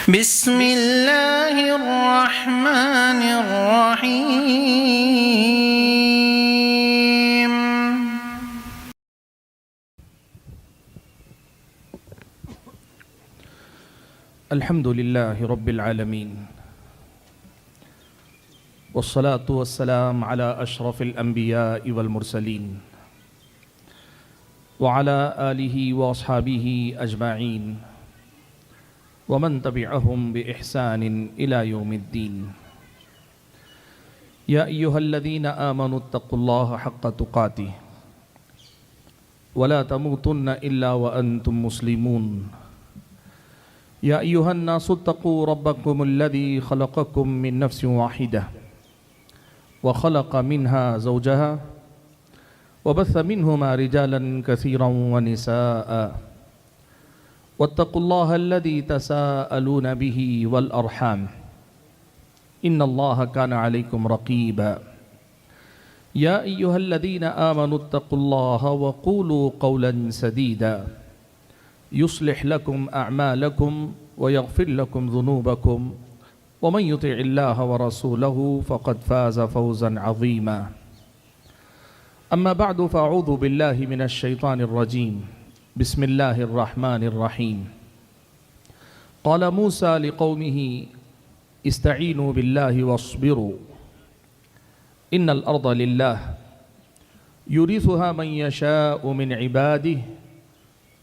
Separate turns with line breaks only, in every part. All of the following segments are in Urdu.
بسم اللہ الرحمن الرحیم۔
الحمد للہ رب العالمین، والصلاة والسلام على اشرف الانبیاء والمرسلین وعلى آلہ واصحابہ اجمعین ومن تبعهم بإحسان إلى يوم الدين۔ يا أيها الذين آمنوا اتقوا الله حق تقاته ولا تموتن إلا وأنتم مسلمون۔ يا أيها الناس اتقوا ربكم الذي خلقكم من نفس واحدة وخلق منها زوجها وبث منهما رجالا كثيرا ونساء واتقوا الله الذي تساءلون به والأرحام إن الله كان عليكم رقيبا۔ يا أيها الذين آمنوا اتقوا الله وقولوا قولا سديدا يصلح لكم أعمالكم ويغفر لكم ذنوبكم ومن يطع الله ورسوله فقد فاز فوزا عظيما۔ أما بعد فأعوذ بالله من الشيطان الرجيم، بسم اللہ الرحمن الرحیم۔ قال موسیٰ لقومه استعینوا باللہ واصبروا ان الارض للہ یورثها من یشاء من عبادہ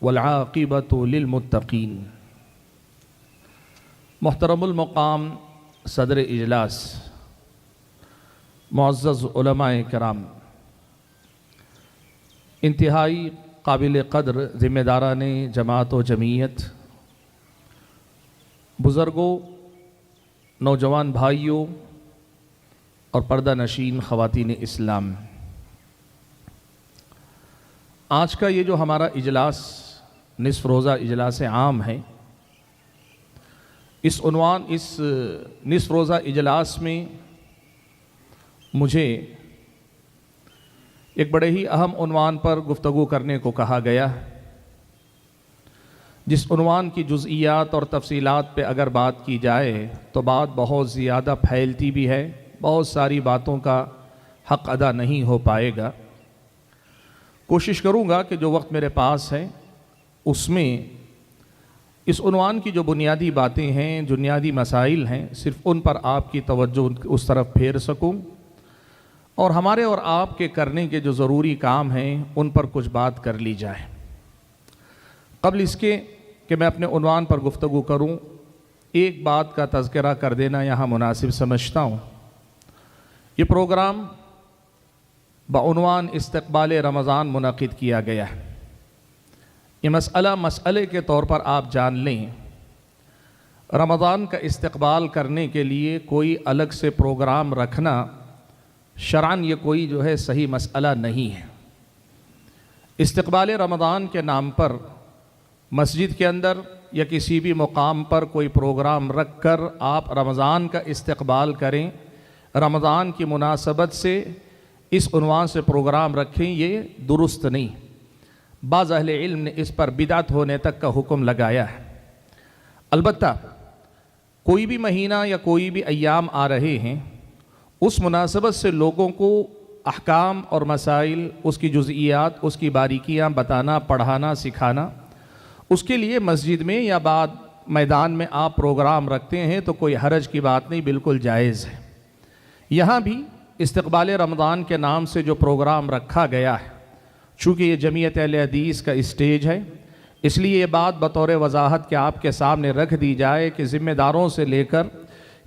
والعاقبۃ للمتقین۔ محترم المقام صدر اجلاس، معزز علماء کرام، انتہائی قابل قدر ذمہ داران جماعت و جمعیت، بزرگوں، نوجوان بھائیوں اور پردہ نشین خواتین اسلام، آج کا یہ جو ہمارا اجلاس نصف روزہ اجلاس عام ہے، اس نصف روزہ اجلاس میں مجھے ایک بڑے ہی اہم عنوان پر گفتگو کرنے کو کہا گیا، جس عنوان کی جزئیات اور تفصیلات پہ اگر بات کی جائے تو بات بہت زیادہ پھیلتی بھی ہے، بہت ساری باتوں کا حق ادا نہیں ہو پائے گا۔ کوشش کروں گا کہ جو وقت میرے پاس ہے اس میں اس عنوان کی جو بنیادی باتیں ہیں، بنیادی مسائل ہیں، صرف ان پر آپ کی توجہ اس طرف پھیر سکوں، اور ہمارے اور آپ کے کرنے کے جو ضروری کام ہیں ان پر کچھ بات کر لی جائے۔ قبل اس کے کہ میں اپنے عنوان پر گفتگو کروں، ایک بات کا تذکرہ کر دینا یہاں مناسب سمجھتا ہوں۔ یہ پروگرام بعنوان استقبال رمضان منعقد کیا گیا ہے۔ یہ مسئلے کے طور پر آپ جان لیں، رمضان کا استقبال کرنے کے لیے کوئی الگ سے پروگرام رکھنا شرعاً یہ کوئی جو ہے صحیح مسئلہ نہیں ہے۔ استقبال رمضان کے نام پر مسجد کے اندر یا کسی بھی مقام پر کوئی پروگرام رکھ کر آپ رمضان کا استقبال کریں، رمضان کی مناسبت سے اس عنوان سے پروگرام رکھیں، یہ درست نہیں۔ بعض اہل علم نے اس پر بدعت ہونے تک کا حکم لگایا ہے۔ البتہ کوئی بھی مہینہ یا کوئی بھی ایام آ رہے ہیں، اس مناسبت سے لوگوں کو احکام اور مسائل، اس کی جزئیات، اس کی باریکیاں بتانا، پڑھانا، سکھانا، اس کے لیے مسجد میں یا بعد میدان میں آپ پروگرام رکھتے ہیں تو کوئی حرج کی بات نہیں، بالکل جائز ہے۔ یہاں بھی استقبال رمضان کے نام سے جو پروگرام رکھا گیا ہے، چونکہ یہ جمعیت اہل حدیث کا اسٹیج ہے، اس لیے یہ بات بطور وضاحت کے آپ کے سامنے رکھ دی جائے کہ ذمہ داروں سے لے کر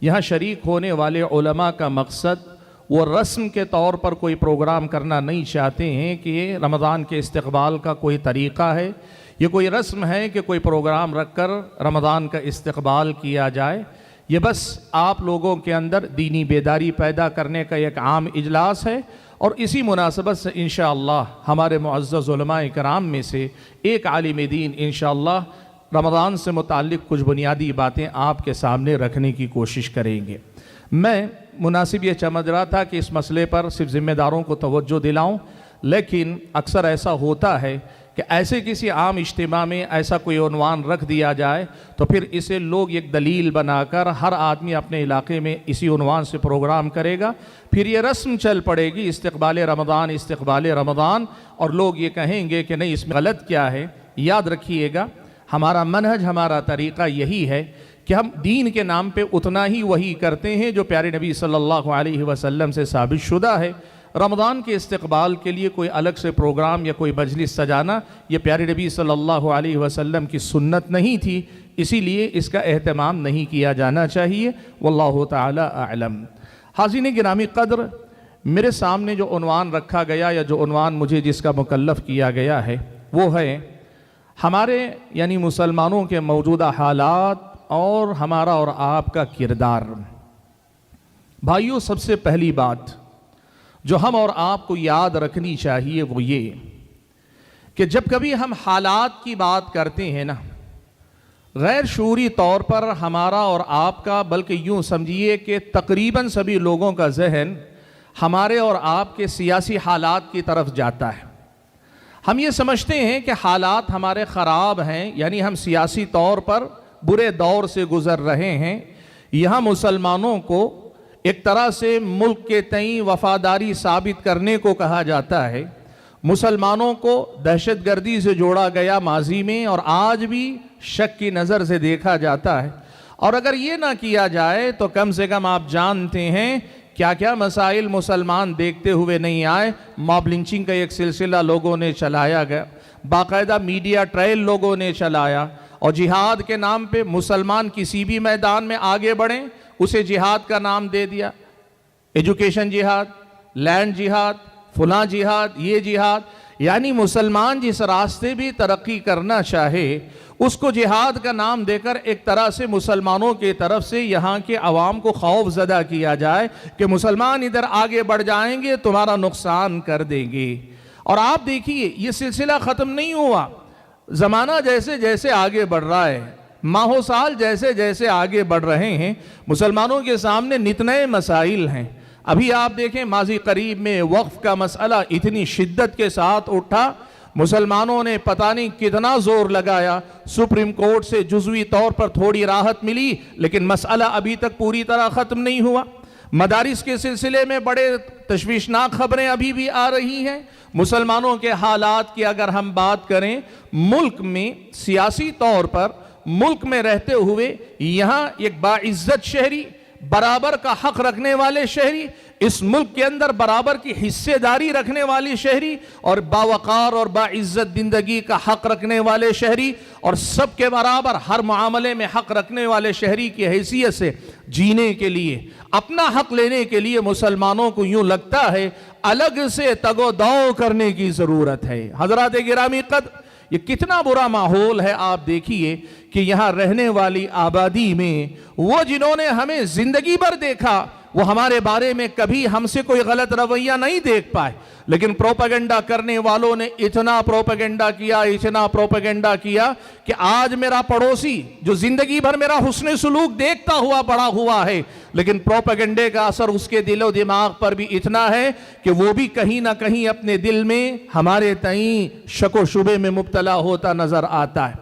یہاں شریک ہونے والے علماء کا مقصد وہ رسم کے طور پر کوئی پروگرام کرنا نہیں چاہتے ہیں کہ یہ رمضان کے استقبال کا کوئی طریقہ ہے، یہ کوئی رسم ہے کہ کوئی پروگرام رکھ کر رمضان کا استقبال کیا جائے۔ یہ بس آپ لوگوں کے اندر دینی بیداری پیدا کرنے کا ایک عام اجلاس ہے، اور اسی مناسبت سے انشاءاللہ ہمارے معزز علماء کرام میں سے ایک عالم دین انشاءاللہ رمضان سے متعلق کچھ بنیادی باتیں آپ کے سامنے رکھنے کی کوشش کریں گے۔ میں مناسب یہ سمجھ رہا تھا کہ اس مسئلے پر صرف ذمہ داروں کو توجہ دلاؤں، لیکن اکثر ایسا ہوتا ہے کہ ایسے کسی عام اجتماع میں ایسا کوئی عنوان رکھ دیا جائے تو پھر اسے لوگ ایک دلیل بنا کر ہر آدمی اپنے علاقے میں اسی عنوان سے پروگرام کرے گا، پھر یہ رسم چل پڑے گی استقبال رمضان، اور لوگ یہ کہیں گے کہ نہیں اس میں غلط کیا ہے۔ یاد رکھیے گا ہمارا منہج، ہمارا طریقہ یہی ہے کہ ہم دین کے نام پہ اتنا ہی وہی کرتے ہیں جو پیارے نبی صلی اللہ علیہ وسلم سے ثابت شدہ ہے۔ رمضان کے استقبال کے لیے کوئی الگ سے پروگرام یا کوئی مجلس سجانا یہ پیارے نبی صلی اللہ علیہ وسلم کی سنت نہیں تھی، اسی لیے اس کا اہتمام نہیں کیا جانا چاہیے۔ واللہ تعالی اعلم۔ حاضرین گرامی قدر، میرے سامنے جو عنوان رکھا گیا یا جو عنوان مجھے جس کا مکلف کیا گیا ہے وہ ہے ہمارے یعنی مسلمانوں کے موجودہ حالات اور ہمارا اور آپ کا کردار۔ بھائیو، سب سے پہلی بات جو ہم اور آپ کو یاد رکھنی چاہیے وہ یہ کہ جب کبھی ہم حالات کی بات کرتے ہیں نا، غیر شعوری طور پر ہمارا اور آپ کا، بلکہ یوں سمجھیے کہ تقریباً سبھی لوگوں کا ذہن ہمارے اور آپ کے سیاسی حالات کی طرف جاتا ہے۔ ہم یہ سمجھتے ہیں کہ حالات ہمارے خراب ہیں، یعنی ہم سیاسی طور پر برے دور سے گزر رہے ہیں۔ یہاں مسلمانوں کو ایک طرح سے ملک کے تئیں وفاداری ثابت کرنے کو کہا جاتا ہے۔ مسلمانوں کو دہشت گردی سے جوڑا گیا ماضی میں، اور آج بھی شک کی نظر سے دیکھا جاتا ہے، اور اگر یہ نہ کیا جائے تو کم سے کم آپ جانتے ہیں کیا کیا مسائل مسلمان دیکھتے ہوئے نہیں آئے۔ موب لنچنگ کا ایک سلسلہ لوگوں نے چلایا گیا، باقاعدہ میڈیا ٹرائل لوگوں نے چلایا، اور جہاد کے نام پہ مسلمان کسی بھی میدان میں آگے بڑھیں اسے جہاد کا نام دے دیا۔ ایجوکیشن جہاد، لینڈ جہاد، فلاں جہاد، یہ جہاد، یعنی مسلمان جس راستے بھی ترقی کرنا چاہے اس کو جہاد کا نام دے کر ایک طرح سے مسلمانوں کی طرف سے یہاں کے عوام کو خوف زدہ کیا جائے کہ مسلمان ادھر آگے بڑھ جائیں گے تمہارا نقصان کر دیں گے۔ اور آپ دیکھیے یہ سلسلہ ختم نہیں ہوا، زمانہ جیسے جیسے آگے بڑھ رہا ہے، ماہ و سال جیسے جیسے آگے بڑھ رہے ہیں، مسلمانوں کے سامنے نت نئے مسائل ہیں۔ ابھی آپ دیکھیں ماضی قریب میں وقف کا مسئلہ اتنی شدت کے ساتھ اٹھا، مسلمانوں نے پتہ نہیں کتنا زور لگایا، سپریم کورٹ سے جزوی طور پر تھوڑی راحت ملی، لیکن مسئلہ ابھی تک پوری طرح ختم نہیں ہوا۔ مدارس کے سلسلے میں بڑے تشویشناک خبریں ابھی بھی آ رہی ہیں۔ مسلمانوں کے حالات کی اگر ہم بات کریں، ملک میں سیاسی طور پر ملک میں رہتے ہوئے یہاں ایک باعزت شہری، برابر کا حق رکھنے والے شہری، اس ملک کے اندر برابر کی حصے داری رکھنے والی شہری، اور باوقار اور باعزت زندگی کا حق رکھنے والے شہری، اور سب کے برابر ہر معاملے میں حق رکھنے والے شہری کی حیثیت سے جینے کے لیے، اپنا حق لینے کے لیے مسلمانوں کو یوں لگتا ہے الگ سے تگ و دو کرنے کی ضرورت ہے۔ حضرات گرامی قدر، یہ کتنا برا ماحول ہے۔ آپ دیکھیے کہ یہاں رہنے والی آبادی میں وہ جنہوں نے ہمیں زندگی بھر دیکھا وہ ہمارے بارے میں کبھی ہم سے کوئی غلط رویہ نہیں دیکھ پائے، لیکن پروپیگنڈا کرنے والوں نے اتنا پروپیگنڈا کیا کہ آج میرا پڑوسی جو زندگی بھر میرا حسن سلوک دیکھتا ہوا بڑا ہوا ہے، لیکن پروپیگنڈے کا اثر اس کے دل و دماغ پر بھی اتنا ہے کہ وہ بھی کہیں نہ کہیں اپنے دل میں ہمارے تئیں شک و شبے میں مبتلا ہوتا نظر آتا ہے۔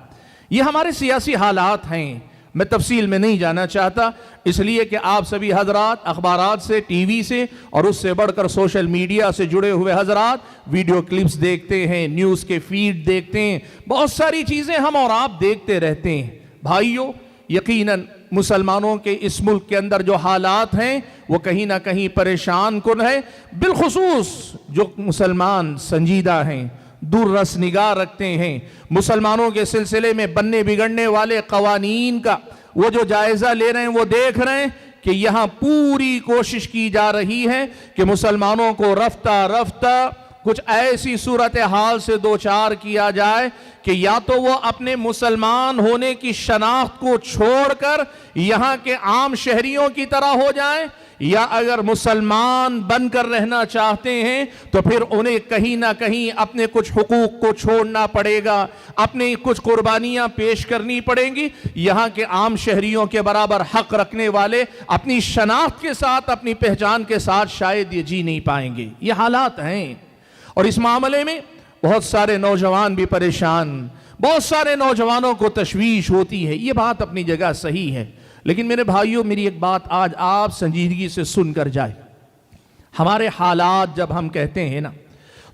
یہ ہمارے سیاسی حالات ہیں، میں تفصیل میں نہیں جانا چاہتا، اس لیے کہ آپ سبھی حضرات اخبارات سے، ٹی وی سے، اور اس سے بڑھ کر سوشل میڈیا سے جڑے ہوئے حضرات ویڈیو کلپس دیکھتے ہیں، نیوز کے فیڈ دیکھتے ہیں، بہت ساری چیزیں ہم اور آپ دیکھتے رہتے ہیں۔ بھائیو، یقیناً مسلمانوں کے اس ملک کے اندر جو حالات ہیں وہ کہیں نہ کہیں پریشان کن ہے، بالخصوص جو مسلمان سنجیدہ ہیں، دور رس نگاہ رکھتے ہیں، مسلمانوں کے سلسلے میں بننے بگڑنے والے قوانین کا وہ جو جائزہ لے رہے ہیں وہ دیکھ رہے ہیں کہ یہاں پوری کوشش کی جا رہی ہے کہ مسلمانوں کو رفتہ رفتہ کچھ ایسی صورتحال سے دوچار کیا جائے کہ یا تو وہ اپنے مسلمان ہونے کی شناخت کو چھوڑ کر یہاں کے عام شہریوں کی طرح ہو جائیں، یا اگر مسلمان بن کر رہنا چاہتے ہیں تو پھر انہیں کہیں نہ کہیں اپنے کچھ حقوق کو چھوڑنا پڑے گا، اپنی کچھ قربانیاں پیش کرنی پڑیں گی۔ یہاں کے عام شہریوں کے برابر حق رکھنے والے اپنی شناخت کے ساتھ، اپنی پہچان کے ساتھ شاید یہ جی نہیں پائیں گے۔ یہ حالات ہیں، اور اس معاملے میں بہت سارے نوجوان بھی پریشان، بہت سارے نوجوانوں کو تشویش ہوتی ہے، یہ بات اپنی جگہ صحیح ہے، لیکن میرے بھائیوں میری ایک بات آج آپ سنجیدگی سے سن کر جائے۔ ہمارے حالات جب ہم کہتے ہیں نا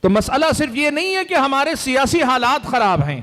تو مسئلہ صرف یہ نہیں ہے کہ ہمارے سیاسی حالات خراب ہیں،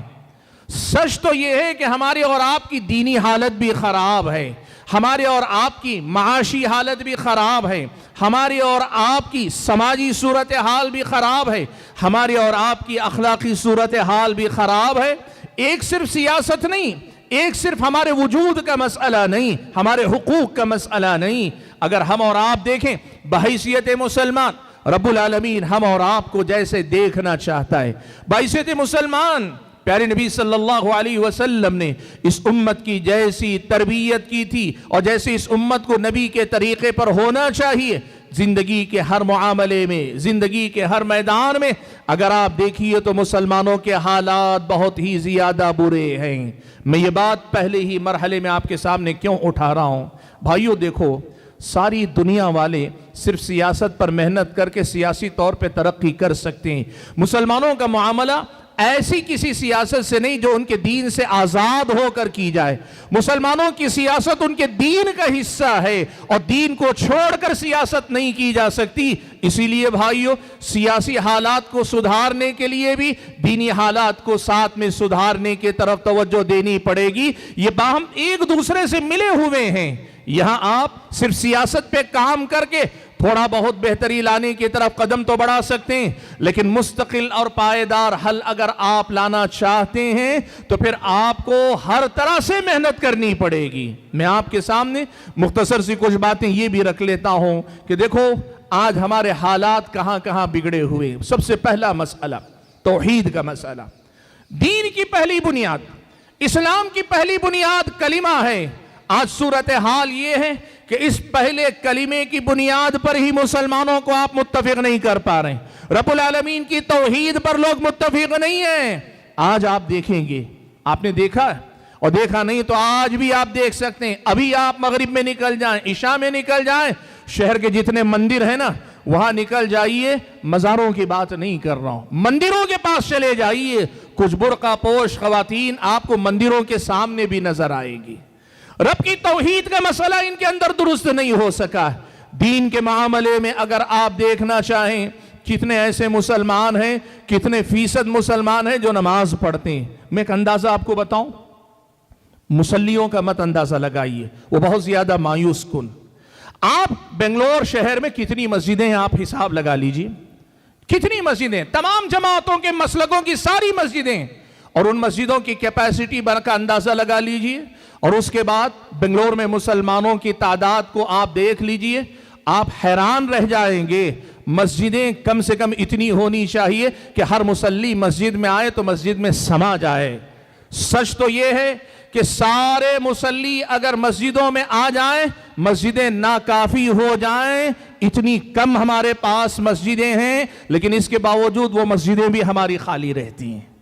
سچ تو یہ ہے کہ ہمارے اور آپ کی دینی حالت بھی خراب ہے، ہمارے اور آپ کی معاشی حالت بھی خراب ہے، ہماری اور آپ کی سماجی صورتحال بھی خراب ہے، ہماری اور آپ کی اخلاقی صورتحال بھی خراب ہے۔ ایک صرف سیاست نہیں، ایک صرف ہمارے وجود کا مسئلہ نہیں، ہمارے حقوق کا مسئلہ نہیں۔ اگر ہم اور آپ دیکھیں بحیثیت مسلمان، رب العالمین ہم اور آپ کو جیسے دیکھنا چاہتا ہے، بحیثیت مسلمان پیارے نبی صلی اللہ علیہ وسلم نے اس امت کی جیسی تربیت کی تھی اور جیسے اس امت کو نبی کے طریقے پر ہونا چاہیے، زندگی کے ہر معاملے میں، زندگی کے ہر میدان میں اگر آپ دیکھیے تو مسلمانوں کے حالات بہت ہی زیادہ برے ہیں۔ میں یہ بات پہلے ہی مرحلے میں آپ کے سامنے کیوں اٹھا رہا ہوں؟ بھائیو دیکھو، ساری دنیا والے صرف سیاست پر محنت کر کے سیاسی طور پہ ترقی کر سکتے ہیں، مسلمانوں کا معاملہ ایسی کسی سیاست سے نہیں جو ان کے دین سے آزاد ہو کر کی جائے۔ مسلمانوں کی سیاست ان کے دین کا حصہ ہے اور دین کو چھوڑ کر سیاست نہیں کی جا سکتی۔ اسی لیے بھائیو سیاسی حالات کو سدھارنے کے لیے بھی دینی حالات کو ساتھ میں سدھارنے کے طرف توجہ دینی پڑے گی۔ یہ باہم ایک دوسرے سے ملے ہوئے ہیں۔ یہاں آپ صرف سیاست پہ کام کر کے تھوڑا بہت بہتری لانے کی طرف قدم تو بڑھا سکتے ہیں، لیکن مستقل اور پائیدار حل اگر آپ لانا چاہتے ہیں تو پھر آپ کو ہر طرح سے محنت کرنی پڑے گی۔ میں آپ کے سامنے مختصر سی کچھ باتیں یہ بھی رکھ لیتا ہوں کہ دیکھو آج ہمارے حالات کہاں کہاں بگڑے ہوئے۔ سب سے پہلا مسئلہ توحید کا مسئلہ، دین کی پہلی بنیاد، اسلام کی پہلی بنیاد کلمہ ہے۔ آج صورتحال یہ ہے کہ اس پہلے کلمے کی بنیاد پر ہی مسلمانوں کو آپ متفق نہیں کر پا رہے ہیں، رب العالمین کی توحید پر لوگ متفق نہیں ہیں۔ آج آپ دیکھیں گے، آپ نے دیکھا اور دیکھا نہیں تو آج بھی آپ دیکھ سکتے ہیں، ابھی آپ مغرب میں نکل جائیں، عشاء میں نکل جائیں، شہر کے جتنے مندر ہیں نا وہاں نکل جائیے، مزاروں کی بات نہیں کر رہا ہوں، مندروں کے پاس چلے جائیے، کچھ برقع پوش خواتین آپ کو مندروں کے سامنے بھی نظر آئے گی۔ رب کی توحید کا مسئلہ ان کے اندر درست نہیں ہو سکا۔ دین کے معاملے میں اگر آپ دیکھنا چاہیں کتنے ایسے مسلمان ہیں، کتنے فیصد مسلمان ہیں جو نماز پڑھتے ہیں۔ میں ایک اندازہ آپ کو بتاؤں، مسلیوں کا مت اندازہ لگائیے، وہ بہت زیادہ مایوس کن۔ آپ بنگلور شہر میں کتنی مسجدیں ہیں آپ حساب لگا لیجئے، کتنی مسجدیں، تمام جماعتوں کے مسلکوں کی ساری مسجدیں، اور ان مسجدوں کی کیپیسٹی کا اندازہ لگا لیجئے، اور اس کے بعد بنگلور میں مسلمانوں کی تعداد کو آپ دیکھ لیجئے، آپ حیران رہ جائیں گے۔ مسجدیں کم سے کم اتنی ہونی چاہیے کہ ہر مسلی مسجد میں آئے تو مسجد میں سما جائے۔ سچ تو یہ ہے کہ سارے مسلی اگر مسجدوں میں آ جائیں، مسجدیں ناکافی ہو جائیں، اتنی کم ہمارے پاس مسجدیں ہیں، لیکن اس کے باوجود وہ مسجدیں بھی ہماری خالی رہتی ہیں۔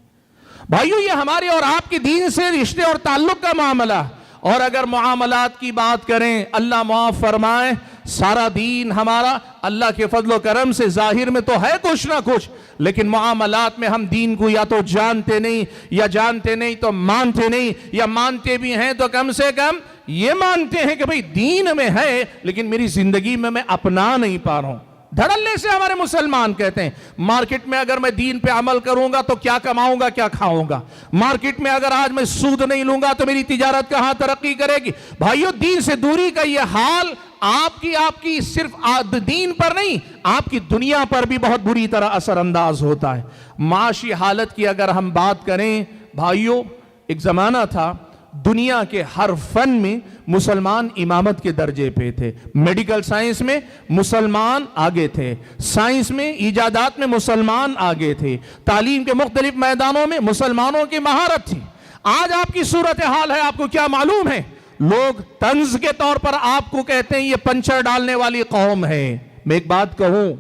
بھائیو یہ ہمارے اور آپ کے دین سے رشتے اور تعلق کا معاملہ، اور اگر معاملات کی بات کریں اللہ معاف فرمائے، سارا دین ہمارا اللہ کے فضل و کرم سے ظاہر میں تو ہے کچھ نہ کچھ، لیکن معاملات میں ہم دین کو یا تو جانتے نہیں، یا جانتے نہیں تو مانتے نہیں، یا مانتے بھی ہیں تو کم سے کم یہ مانتے ہیں کہ بھئی دین میں ہے لیکن میری زندگی میں اپنا نہیں پا رہا ہوں۔ دھڑلے سے ہمارے مسلمان کہتے ہیں مارکیٹ میں اگر میں دین پہ عمل کروں گا تو کیا کماؤں گا، کیا کھاؤں گا، مارکیٹ میں اگر آج میں سود نہیں لوں گا تو میری تجارت کہاں ترقی کرے گی۔ بھائیو دین سے دوری کا یہ حال آپ کی صرف دین پر نہیں، آپ کی دنیا پر بھی بہت بری طرح اثر انداز ہوتا ہے۔ معاشی حالت کی اگر ہم بات کریں بھائیو، ایک زمانہ تھا دنیا کے ہر فن میں مسلمان امامت کے درجے پہ تھے، میڈیکل سائنس میں مسلمان آگے تھے، سائنس میں ایجادات میں مسلمان آگے تھے، تعلیم کے مختلف میدانوں میں مسلمانوں کی مہارت تھی۔ آج آپ کی صورتحال ہے، آپ کو کیا معلوم ہے؟ لوگ طنز کے طور پر آپ کو کہتے ہیں یہ پنچر ڈالنے والی قوم ہے۔ میں ایک بات کہوں،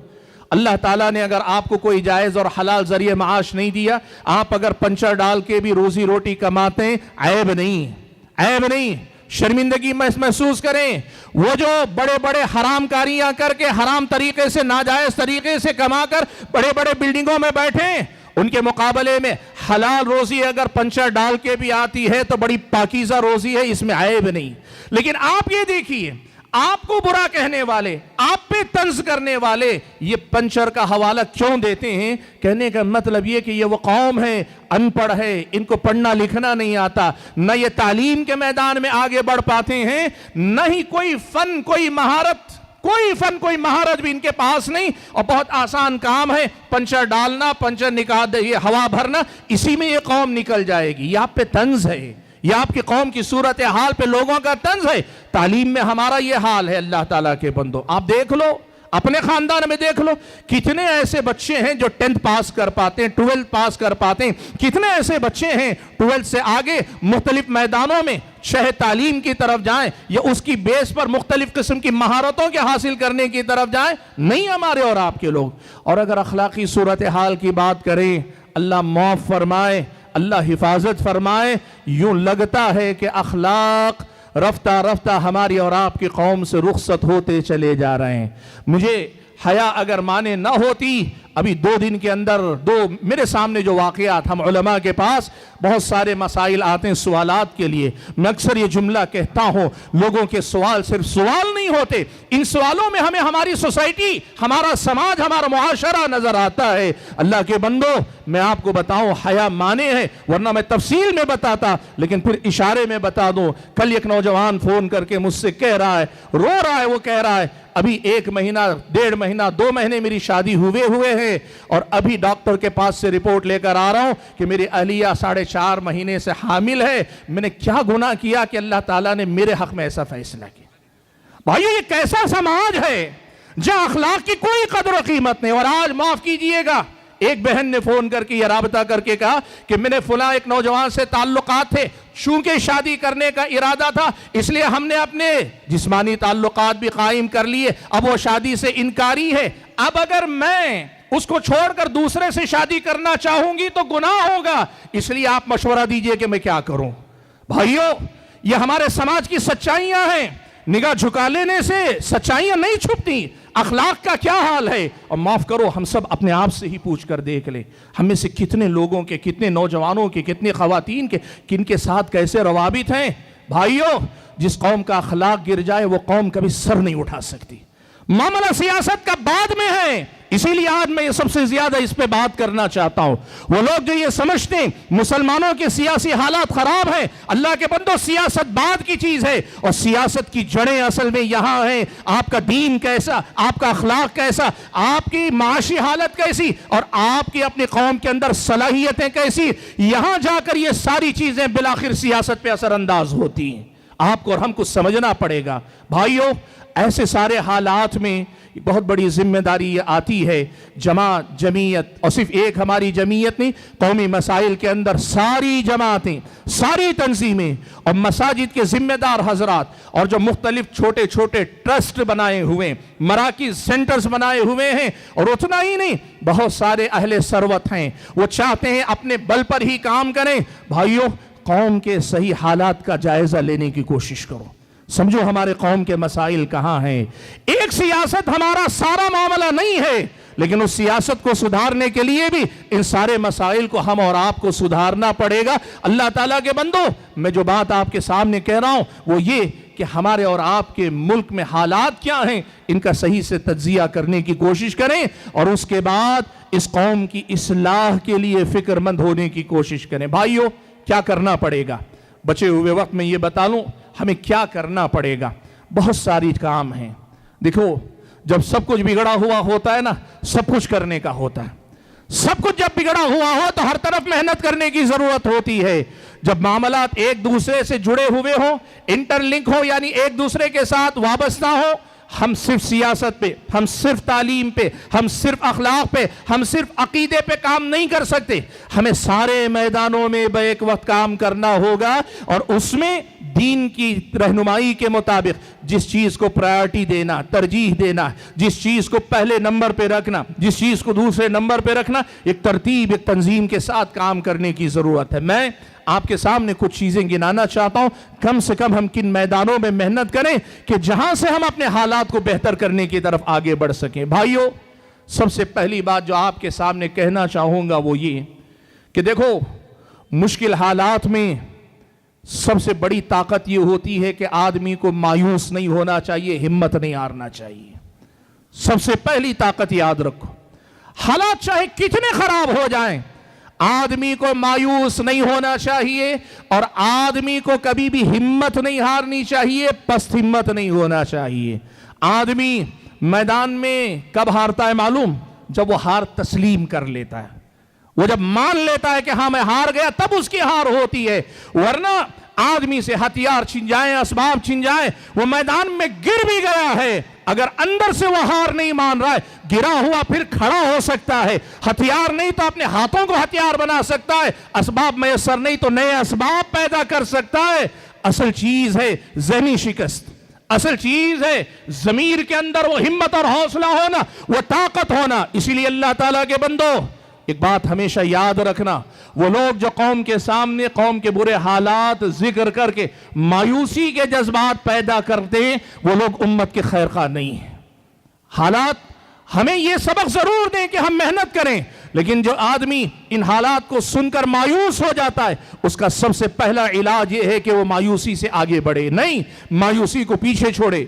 اللہ تعالیٰ نے اگر آپ کو کوئی جائز اور حلال ذریعہ معاش نہیں دیا، آپ اگر پنچر ڈال کے بھی روزی روٹی کماتے ہیں، عیب نہیں، شرمندگی محسوس کریں۔ وہ جو بڑے بڑے حرام کاریاں کر کے حرام طریقے سے، ناجائز طریقے سے کما کر بڑے بڑے بلڈنگوں میں بیٹھیں، ان کے مقابلے میں حلال روزی اگر پنچر ڈال کے بھی آتی ہے تو بڑی پاکیزہ روزی ہے، اس میں عیب نہیں۔ لیکن آپ یہ دیکھیے، آپ کو برا کہنے والے، آپ پہ طنز کرنے والے یہ پنچر کا حوالہ کیوں دیتے ہیں؟ کہنے کا مطلب یہ کہ یہ وہ قوم ہے، ان پڑھ ہے، ان کو پڑھنا لکھنا نہیں آتا، نہ یہ تعلیم کے میدان میں آگے بڑھ پاتے ہیں، نہ ہی کوئی فن، کوئی مہارت بھی ان کے پاس نہیں، اور بہت آسان کام ہے پنچر ڈالنا، پنچر نکال دے، یہ ہوا بھرنا، اسی میں یہ قوم نکل جائے گی۔ یہ آپ پہ طنز ہے، یہ آپ کی قوم کی صورتحال پہ لوگوں کا طنز ہے۔ تعلیم میں ہمارا یہ حال ہے اللہ تعالیٰ کے بندو، آپ دیکھ لو، اپنے خاندان میں دیکھ لو، کتنے ایسے بچے ہیں جو 10th پاس کر پاتے ہیں، 12th پاس کر پاتے ہیں، کتنے ایسے بچے ہیں 12th سے آگے مختلف میدانوں میں شہ تعلیم کی طرف جائیں یا اس کی بیس پر مختلف قسم کی مہارتوں کے حاصل کرنے کی طرف جائیں، نہیں ہمارے اور آپ کے لوگ۔ اور اگر اخلاقی صورتحال کی بات کریں، اللہ معاف فرمائے، اللہ حفاظت فرمائے، یوں لگتا ہے کہ اخلاق رفتہ رفتہ ہماری اور آپ کی قوم سے رخصت ہوتے چلے جا رہے ہیں۔ مجھے حیا اگر مانے نہ ہوتی، ابھی 2 دن کے اندر میرے سامنے جو واقعات، ہم علماء کے پاس بہت سارے مسائل آتے ہیں سوالات کے لیے، میں اکثر یہ جملہ کہتا ہوں، لوگوں کے سوال صرف سوال نہیں ہوتے، ان سوالوں میں ہمیں ہماری سوسائٹی، ہمارا سماج، ہمارا معاشرہ نظر آتا ہے۔ اللہ کے بندو، میں آپ کو بتاؤں، حیا مانے ہے، ورنہ میں تفصیل میں بتاتا، لیکن پھر اشارے میں بتا دوں۔ کل ایک نوجوان فون کر کے مجھ سے کہہ رہا ہے، رو رہا ہے، وہ کہہ رہا ہے ابھی 1 مہینہ، 1.5 مہینہ، 2 مہینے میری شادی ہوئے ہیں، اور ابھی ڈاکٹر کے پاس سے رپورٹ لے کر آ رہا ہوں کہ میری اہلیہ 4.5 مہینے سے حامل ہے۔ میں نے کیا گناہ کیا کہ اللہ تعالیٰ نے میرے حق میں ایسا فیصلہ کیا؟ بھائیو، یہ کیسا سماج ہے جہاں اخلاق کی کوئی قدر و قیمت نہیں؟ اور آج معاف کیجئے گا، ایک بہن نے فون کر کے یہ رابطہ کر کے کہا کہ میں نے فلاں ایک نوجوان سے تعلقات تھے، چونکہ شادی کرنے کا ارادہ تھا اس لیے ہم نے اپنے جسمانی تعلقات بھی قائم کر لیے، اب وہ شادی سے انکاری ہے، اب اگر میں اس کو چھوڑ کر دوسرے سے شادی کرنا چاہوں گی تو گناہ ہوگا، اس لیے آپ مشورہ دیجئے کہ میں کیا کروں۔ بھائیو، یہ ہمارے سماج کی سچائیاں ہیں، نگاہ جھکا لینے سے سچائیاں نہیں چھپتی۔ اخلاق کا کیا حال ہے؟ اور معاف کرو، ہم سب اپنے آپ سے ہی پوچھ کر دیکھ لیں، ہم میں سے کتنے لوگوں کے، کتنے نوجوانوں کے، کتنے خواتین کے، کن کے ساتھ کیسے روابط ہیں۔ بھائیو، جس قوم کا اخلاق گر جائے وہ قوم کبھی سر نہیں اٹھا سکتی۔ معاملہ سیاست کا بعد میں ہے، اسی لیے آج میں سب سے زیادہ اس پہ بات کرنا چاہتا ہوں۔ وہ لوگ جو یہ سمجھتے ہیں مسلمانوں کے سیاسی حالات خراب ہیں، اللہ کے بندو، سیاست بعد کی چیز ہے، اور سیاست کی جڑیں اصل میں یہاں ہیں۔ آپ کا دین کیسا، آپ کا اخلاق کیسا، آپ کی معاشی حالت کیسی، اور آپ کی اپنی قوم کے اندر صلاحیتیں کیسی، یہاں جا کر یہ ساری چیزیں بالآخر سیاست پہ اثر انداز ہوتی ہیں۔ آپ کو اور ہم کو سمجھنا پڑے گا۔ بھائیو، ایسے سارے حالات میں بہت بڑی ذمہ داری یہ آتی ہے، جماعت، جمعیت، اور صرف ایک ہماری جمعیت نہیں، قومی مسائل کے اندر ساری جماعتیں، ساری تنظیمیں اور مساجد کے ذمہ دار حضرات، اور جو مختلف چھوٹے چھوٹے ٹرسٹ بنائے ہوئے، مراکز، سینٹرز بنائے ہوئے ہیں، اور اتنا ہی نہیں، بہت سارے اہل ثروت ہیں، وہ چاہتے ہیں اپنے بل پر ہی کام کریں۔ بھائیو، قوم کے صحیح حالات کا جائزہ لینے کی کوشش کرو، سمجھو ہمارے قوم کے مسائل کہاں ہیں۔ ایک سیاست ہمارا سارا معاملہ نہیں ہے، لیکن اس سیاست کو سدھارنے کے لیے بھی ان سارے مسائل کو ہم اور آپ کو سدھارنا پڑے گا۔ اللہ تعالیٰ کے بندو، میں جو بات آپ کے سامنے کہہ رہا ہوں وہ یہ کہ ہمارے اور آپ کے ملک میں حالات کیا ہیں، ان کا صحیح سے تجزیہ کرنے کی کوشش کریں، اور اس کے بعد اس قوم کی اصلاح کے لیے فکر مند ہونے کی کوشش کریں۔ بھائیو، کیا کرنا پڑے گا؟ بچے ہوئے وقت میں یہ بتا لوں ہمیں کیا کرنا پڑے گا۔ بہت ساری کام ہیں۔ دیکھو، جب سب کچھ بگڑا ہوا ہوتا ہے نا، سب کچھ کرنے کا ہوتا ہے۔ سب کچھ جب بگڑا ہوا ہو تو ہر طرف محنت کرنے کی ضرورت ہوتی ہے۔ جب معاملات ایک دوسرے سے جڑے ہوئے ہوں، انٹر لنک ہو، یعنی ایک دوسرے کے ساتھ وابستہ ہو، ہم صرف سیاست پہ، ہم صرف تعلیم پہ، ہم صرف اخلاق پہ، ہم صرف عقیدے پہ کام نہیں کر سکتے۔ ہمیں سارے میدانوں میں بیک وقت کام کرنا ہوگا، اور اس میں دین کی رہنمائی کے مطابق جس چیز کو پرائرٹی دینا، ترجیح دینا، جس چیز کو پہلے نمبر پہ رکھنا، جس چیز کو دوسرے نمبر پہ رکھنا، ایک ترتیب، ایک تنظیم کے ساتھ کام کرنے کی ضرورت ہے۔ میں آپ کے سامنے کچھ چیزیں گنانا چاہتا ہوں، کم سے کم ہم کن میدانوں میں محنت کریں کہ جہاں سے ہم اپنے حالات کو بہتر کرنے کی طرف آگے بڑھ سکیں۔ بھائیو، سب سے پہلی بات جو آپ کے سامنے کہنا چاہوں گا وہ یہ کہ دیکھو، مشکل حالات میں سب سے بڑی طاقت یہ ہوتی ہے کہ آدمی کو مایوس نہیں ہونا چاہیے، ہمت نہیں ہارنا چاہیے۔ سب سے پہلی طاقت یاد رکھو، حالات چاہے کتنے خراب ہو جائیں، آدمی کو مایوس نہیں ہونا چاہیے، اور آدمی کو کبھی بھی ہمت نہیں ہارنی چاہیے، پست ہمت نہیں ہونا چاہیے۔ آدمی میدان میں کب ہارتا ہے معلوم؟ جب وہ ہار تسلیم کر لیتا ہے، وہ جب مان لیتا ہے کہ ہاں میں ہار گیا، تب اس کی ہار ہوتی ہے۔ ورنہ آدمی سے ہتھیار چھن جائیں، اسباب چھن جائیں، وہ میدان میں گر بھی گیا ہے، اگر اندر سے وہ ہار نہیں مان رہا ہے، گرا ہوا پھر کھڑا ہو سکتا ہے۔ ہتھیار نہیں تو اپنے ہاتھوں کو ہتھیار بنا سکتا ہے، اسباب میسر نہیں تو نئے اسباب پیدا کر سکتا ہے۔ اصل چیز ہے ذہنی شکست، اصل چیز ہے ضمیر کے اندر وہ ہمت اور حوصلہ ہونا، وہ طاقت ہونا۔ اسی لیے اللہ تعالیٰ کے بندو، ایک بات ہمیشہ یاد رکھنا، وہ لوگ جو قوم کے سامنے قوم کے برے حالات ذکر کر کے مایوسی کے جذبات پیدا کرتے ہیں، وہ لوگ امت کے خیر خواہ نہیں ہیں۔ حالات ہمیں یہ سبق ضرور دیں کہ ہم محنت کریں، لیکن جو آدمی ان حالات کو سن کر مایوس ہو جاتا ہے، اس کا سب سے پہلا علاج یہ ہے کہ وہ مایوسی سے آگے بڑھے نہیں، مایوسی کو پیچھے چھوڑے،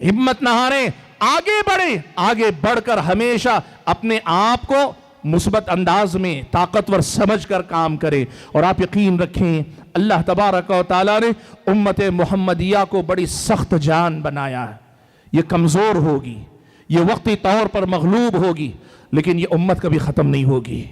ہمت نہ ہارے، آگے بڑھے، آگے بڑھ کر ہمیشہ اپنے آپ کو مثبت انداز میں طاقتور سمجھ کر کام کرے۔ اور آپ یقین رکھیں، اللہ تبارک و تعالیٰ نے امت محمدیہ کو بڑی سخت جان بنایا ہے۔ یہ کمزور ہوگی، یہ وقتی طور پر مغلوب ہوگی، لیکن یہ امت کبھی ختم نہیں ہوگی،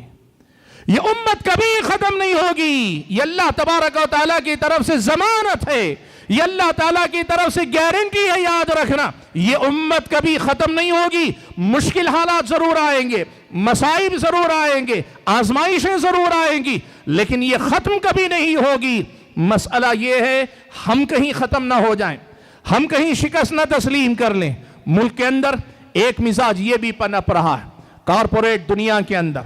یہ امت کبھی ختم نہیں ہوگی۔ یہ اللہ تبارک و تعالیٰ کی طرف سے ضمانت ہے، یہ اللہ تعالیٰ کی طرف سے گارنٹی ہے، یاد رکھنا، یہ امت کبھی ختم نہیں ہوگی۔ مشکل حالات ضرور آئیں گے، مصائب ضرور آئیں گے، آزمائشیں ضرور آئیں گی، لیکن یہ ختم کبھی نہیں ہوگی۔ مسئلہ یہ ہے ہم کہیں ختم نہ ہو جائیں، ہم کہیں شکست نہ تسلیم کر لیں۔ ملک کے اندر ایک مزاج یہ بھی پنپ رہا ہے، کارپوریٹ دنیا کے اندر،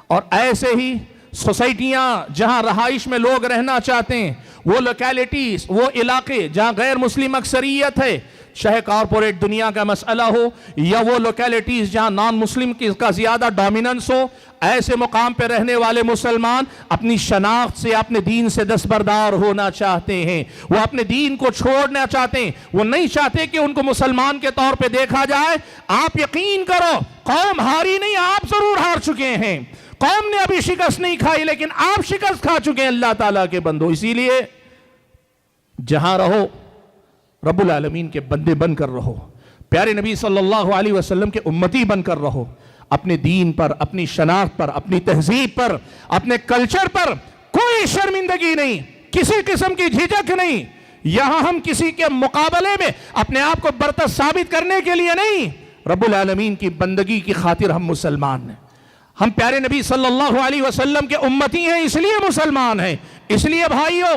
اور ایسے ہی سوسائٹیاں جہاں رہائش میں لوگ رہنا چاہتے ہیں، وہ لوکیلٹیز، وہ علاقے جہاں غیر مسلم اکثریت ہے، چاہے کارپوریٹ دنیا کا مسئلہ ہو یا وہ لوکیلٹیز جہاں نان مسلم کا زیادہ ڈومیننس ہو، ایسے مقام پہ رہنے والے مسلمان اپنی شناخت سے، اپنے دین سے دستبردار ہونا چاہتے ہیں، وہ اپنے دین کو چھوڑنا چاہتے ہیں، وہ نہیں چاہتے کہ ان کو مسلمان کے طور پہ دیکھا جائے۔ آپ یقین کرو، قوم ہاری نہیں، آپ ضرور ہار چکے ہیں، قوم نے ابھی شکست نہیں کھائی، لیکن آپ شکست کھا چکے ہیں اللہ تعالیٰ کے بندو۔ اسی لیے جہاں رہو رب العالمین کے بندے بن کر رہو، پیارے نبی صلی اللہ علیہ وسلم کے امتی بن کر رہو، اپنے دین پر، اپنی شناخت پر، اپنی تہذیب پر، اپنے کلچر پر کوئی شرمندگی نہیں، کسی قسم کی جھجک نہیں۔ یہاں ہم کسی کے مقابلے میں اپنے آپ کو برتر ثابت کرنے کے لیے نہیں، رب العالمین کی بندگی کی خاطر ہم مسلمان ہیں، ہم پیارے نبی صلی اللہ علیہ وسلم کے امتی ہیں، اس لیے مسلمان ہیں۔ اس لیے بھائیو،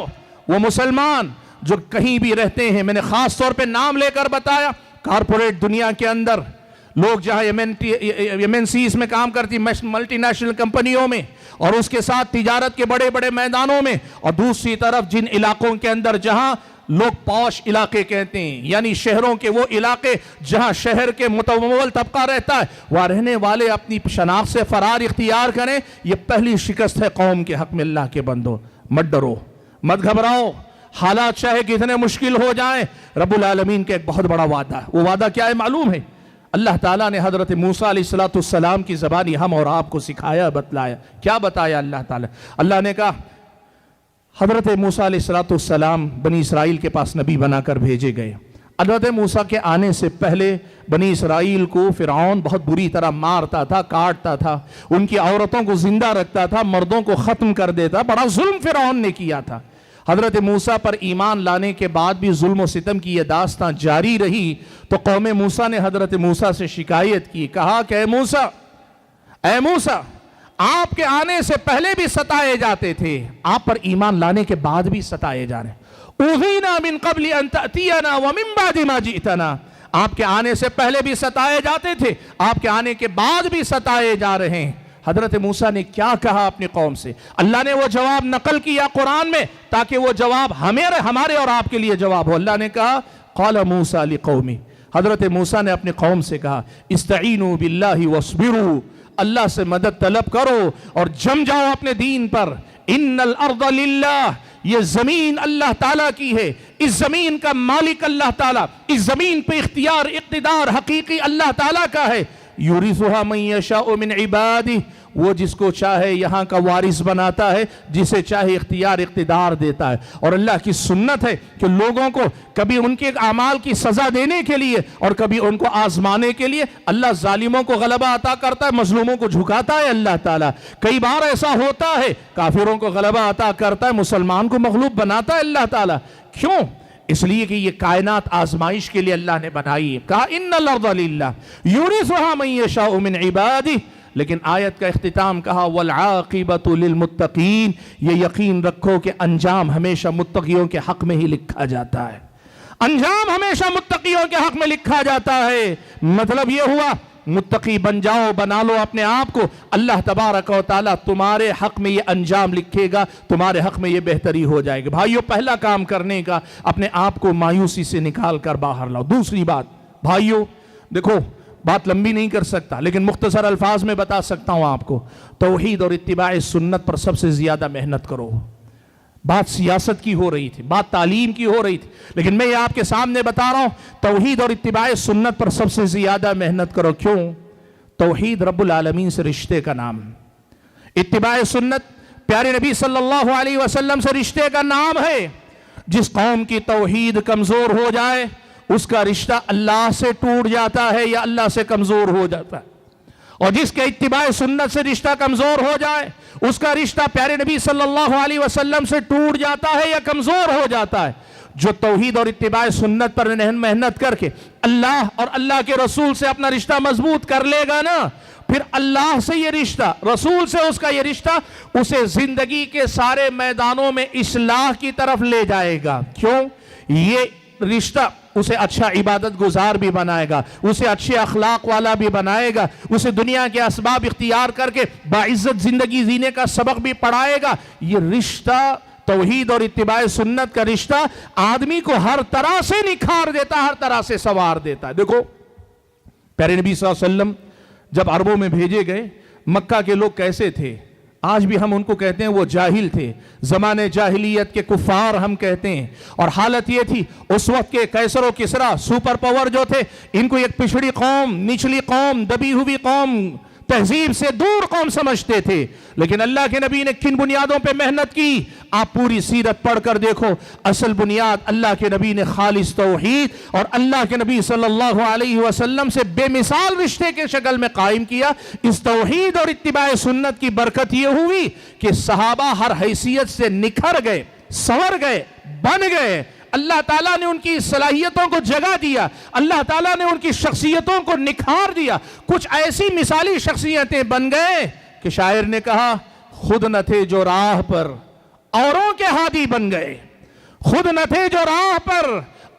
وہ مسلمان جو کہیں بھی رہتے ہیں، میں نے خاص طور پہ نام لے کر بتایا، کارپوریٹ دنیا کے اندر لوگ جہاں ایم این سیز میں کام کرتی، ملٹی نیشنل کمپنیوں میں، اور اس کے ساتھ تجارت کے بڑے بڑے میدانوں میں، اور دوسری طرف جن علاقوں کے اندر جہاں لوگ پوش علاقے کہتے ہیں، یعنی شہروں کے وہ علاقے جہاں شہر کے متمول طبقہ رہتا ہے، وہاں رہنے والے اپنی شناخت سے فرار اختیار کریں۔ یہ پہلی شکست ہے قوم کے حق میں۔ اللہ کے بندو، مت ڈرو، مت گھبراؤ، حالات چاہے کتنے مشکل ہو جائیں، رب العالمین کا ایک بہت بڑا وعدہ ہے۔ وہ وعدہ کیا ہے معلوم ہے؟ اللہ تعالیٰ نے حضرت موسیٰ علیہ السلام کی زبانی ہم اور آپ کو سکھایا، بتلایا۔ کیا بتایا اللہ تعالیٰ؟ اللہ نے کہا حضرت موسیٰ علیہ السلام بنی اسرائیل کے پاس نبی بنا کر بھیجے گئے۔ حضرت موسیٰ کے آنے سے پہلے بنی اسرائیل کو فرعون بہت بری طرح مارتا تھا، کاٹتا تھا، ان کی عورتوں کو زندہ رکھتا تھا، مردوں کو ختم کر دیتا، بڑا ظلم فرعون نے کیا تھا۔ حضرت موسیٰ پر ایمان لانے کے بعد بھی ظلم و ستم کی یہ داستان جاری رہی، تو قوم موسیٰ نے حضرت موسیٰ سے شکایت کی، کہا کہ اے موسیٰ آپ کے آنے سے پہلے بھی ستائے جاتے تھے، آپ پر ایمان لانے کے بعد بھی ستائے جا رہے ہیں۔ اوذینا من قبل ان تأتینا ومن بعد ما جئتنا، آپ کے آنے سے پہلے بھی ستائے جاتے تھے، آپ کے آنے کے بعد بھی ستائے جا رہے ہیں۔ حضرت موسیٰ نے کیا کہا اپنی قوم سے؟ اللہ نے وہ جواب نقل کیا قرآن میں تاکہ وہ جواب ہمارے اور آپ کے لیے جواب ہو۔ اللہ نے کہا قال موسیٰ لقومہ، حضرت موسیٰ نے اپنی قوم سے کہا استعینوا باللہ واصبروا، اللہ سے مدد طلب کرو اور جم جاؤ اپنے دین پر. ان الارض للہ، یہ زمین اللہ تعالیٰ کی ہے، اس زمین کا مالک اللہ تعالیٰ، اس زمین پہ اختیار اقتدار حقیقی اللہ تعالیٰ کا ہے. یورثھا من یشاء من عبادہ، وہ جس کو چاہے یہاں کا وارث بناتا ہے، جسے چاہے اختیار اقتدار دیتا ہے. اور اللہ کی سنت ہے کہ لوگوں کو کبھی ان کے اعمال کی سزا دینے کے لیے اور کبھی ان کو آزمانے کے لیے اللہ ظالموں کو غلبہ عطا کرتا ہے، مظلوموں کو جھکاتا ہے اللہ تعالیٰ. کئی بار ایسا ہوتا ہے کافروں کو غلبہ عطا کرتا ہے، مسلمان کو مغلوب بناتا ہے اللہ تعالیٰ. کیوں؟ اس لیے کہ یہ کائنات آزمائش کے لیے اللہ نے بنائی ہے. کہا ان الارض للہ یورثھا من یشاء من عبادہ. لیکن آیت کا اختتام کہا والعاقبۃ للمتقین، یہ یقین رکھو کہ انجام ہمیشہ متقیوں کے حق میں ہی لکھا جاتا ہے. انجام ہمیشہ متقیوں کے حق میں لکھا جاتا ہے. مطلب یہ ہوا متقی بن جاؤ، بنا لو اپنے آپ کو، اللہ تبارک و تعالیٰ تمہارے حق میں یہ انجام لکھے گا، تمہارے حق میں یہ بہتری ہو جائے گی. بھائیو، پہلا کام کرنے کا اپنے آپ کو مایوسی سے نکال کر باہر لاؤ. دوسری بات بھائیو، دیکھو بات لمبی نہیں کر سکتا لیکن مختصر الفاظ میں بتا سکتا ہوں آپ کو، توحید اور اتباع سنت پر سب سے زیادہ محنت کرو. بات سیاست کی ہو رہی تھی، بات تعلیم کی ہو رہی تھی، لیکن میں یہ آپ کے سامنے بتا رہا ہوں توحید اور اتباع سنت پر سب سے زیادہ محنت کرو. کیوں؟ توحید رب العالمین سے رشتے کا نام، اتباع سنت پیارے نبی صلی اللہ علیہ وسلم سے رشتے کا نام ہے. جس قوم کی توحید کمزور ہو جائے اس کا رشتہ اللہ سے ٹوٹ جاتا ہے یا اللہ سے کمزور ہو جاتا ہے، اور جس کے اتباع سنت سے رشتہ کمزور ہو جائے اس کا رشتہ پیارے نبی صلی اللہ علیہ وسلم سے ٹوٹ جاتا ہے یا کمزور ہو جاتا ہے. جو توحید اور اتباع سنت پر محنت کر کے اللہ اور اللہ کے رسول سے اپنا رشتہ مضبوط کر لے گا نا، پھر اللہ سے یہ رشتہ، رسول سے اس کا یہ رشتہ اسے زندگی کے سارے میدانوں میں اصلاح کی طرف لے جائے گا. کیوں؟ یہ رشتہ اسے اچھا عبادت گزار بھی بنائے گا، اسے اچھے اخلاق والا بھی بنائے گا، اسے دنیا کے اسباب اختیار کر کے باعزت زندگی جینے کا سبق بھی پڑھائے گا. یہ رشتہ توحید اور اتباع سنت کا رشتہ آدمی کو ہر طرح سے نکھار دیتا، ہر طرح سے سنوار دیتا ہے. دیکھو پیارے نبی صلی اللہ علیہ وسلم جب عربوں میں بھیجے گئے، مکہ کے لوگ کیسے تھے؟ آج بھی ہم ان کو کہتے ہیں وہ جاہل تھے، زمانے جاہلیت کے کفار ہم کہتے ہیں. اور حالت یہ تھی اس وقت کے قیصر و کسریٰ سپر پاور جو تھے، ان کو ایک پچھڑی قوم، نچلی قوم، دبی ہوئی قوم، تہذیب سے دور قوم سمجھتے تھے. لیکن اللہ کے نبی نے کن بنیادوں پہ محنت کی؟ آپ پوری سیرت پڑھ کر دیکھو. اصل بنیاد اللہ کے نبی نے خالص توحید اور اللہ کے نبی صلی اللہ علیہ وسلم سے بے مثال رشتے کے شکل میں قائم کیا. اس توحید اور اتباع سنت کی برکت یہ ہوئی کہ صحابہ ہر حیثیت سے نکھر گئے، سنور گئے، بن گئے. اللہ تعالیٰ نے ان کی صلاحیتوں کو جگہ دیا، اللہ تعالیٰ نے ان کی شخصیتوں کو نکھار دیا. کچھ ایسی مثالی شخصیتیں بن گئے کہ شاعر نے کہا خود نہ تھے جو راہ پر اوروں کے ہادی بن گئے. خود نہ تھے جو راہ پر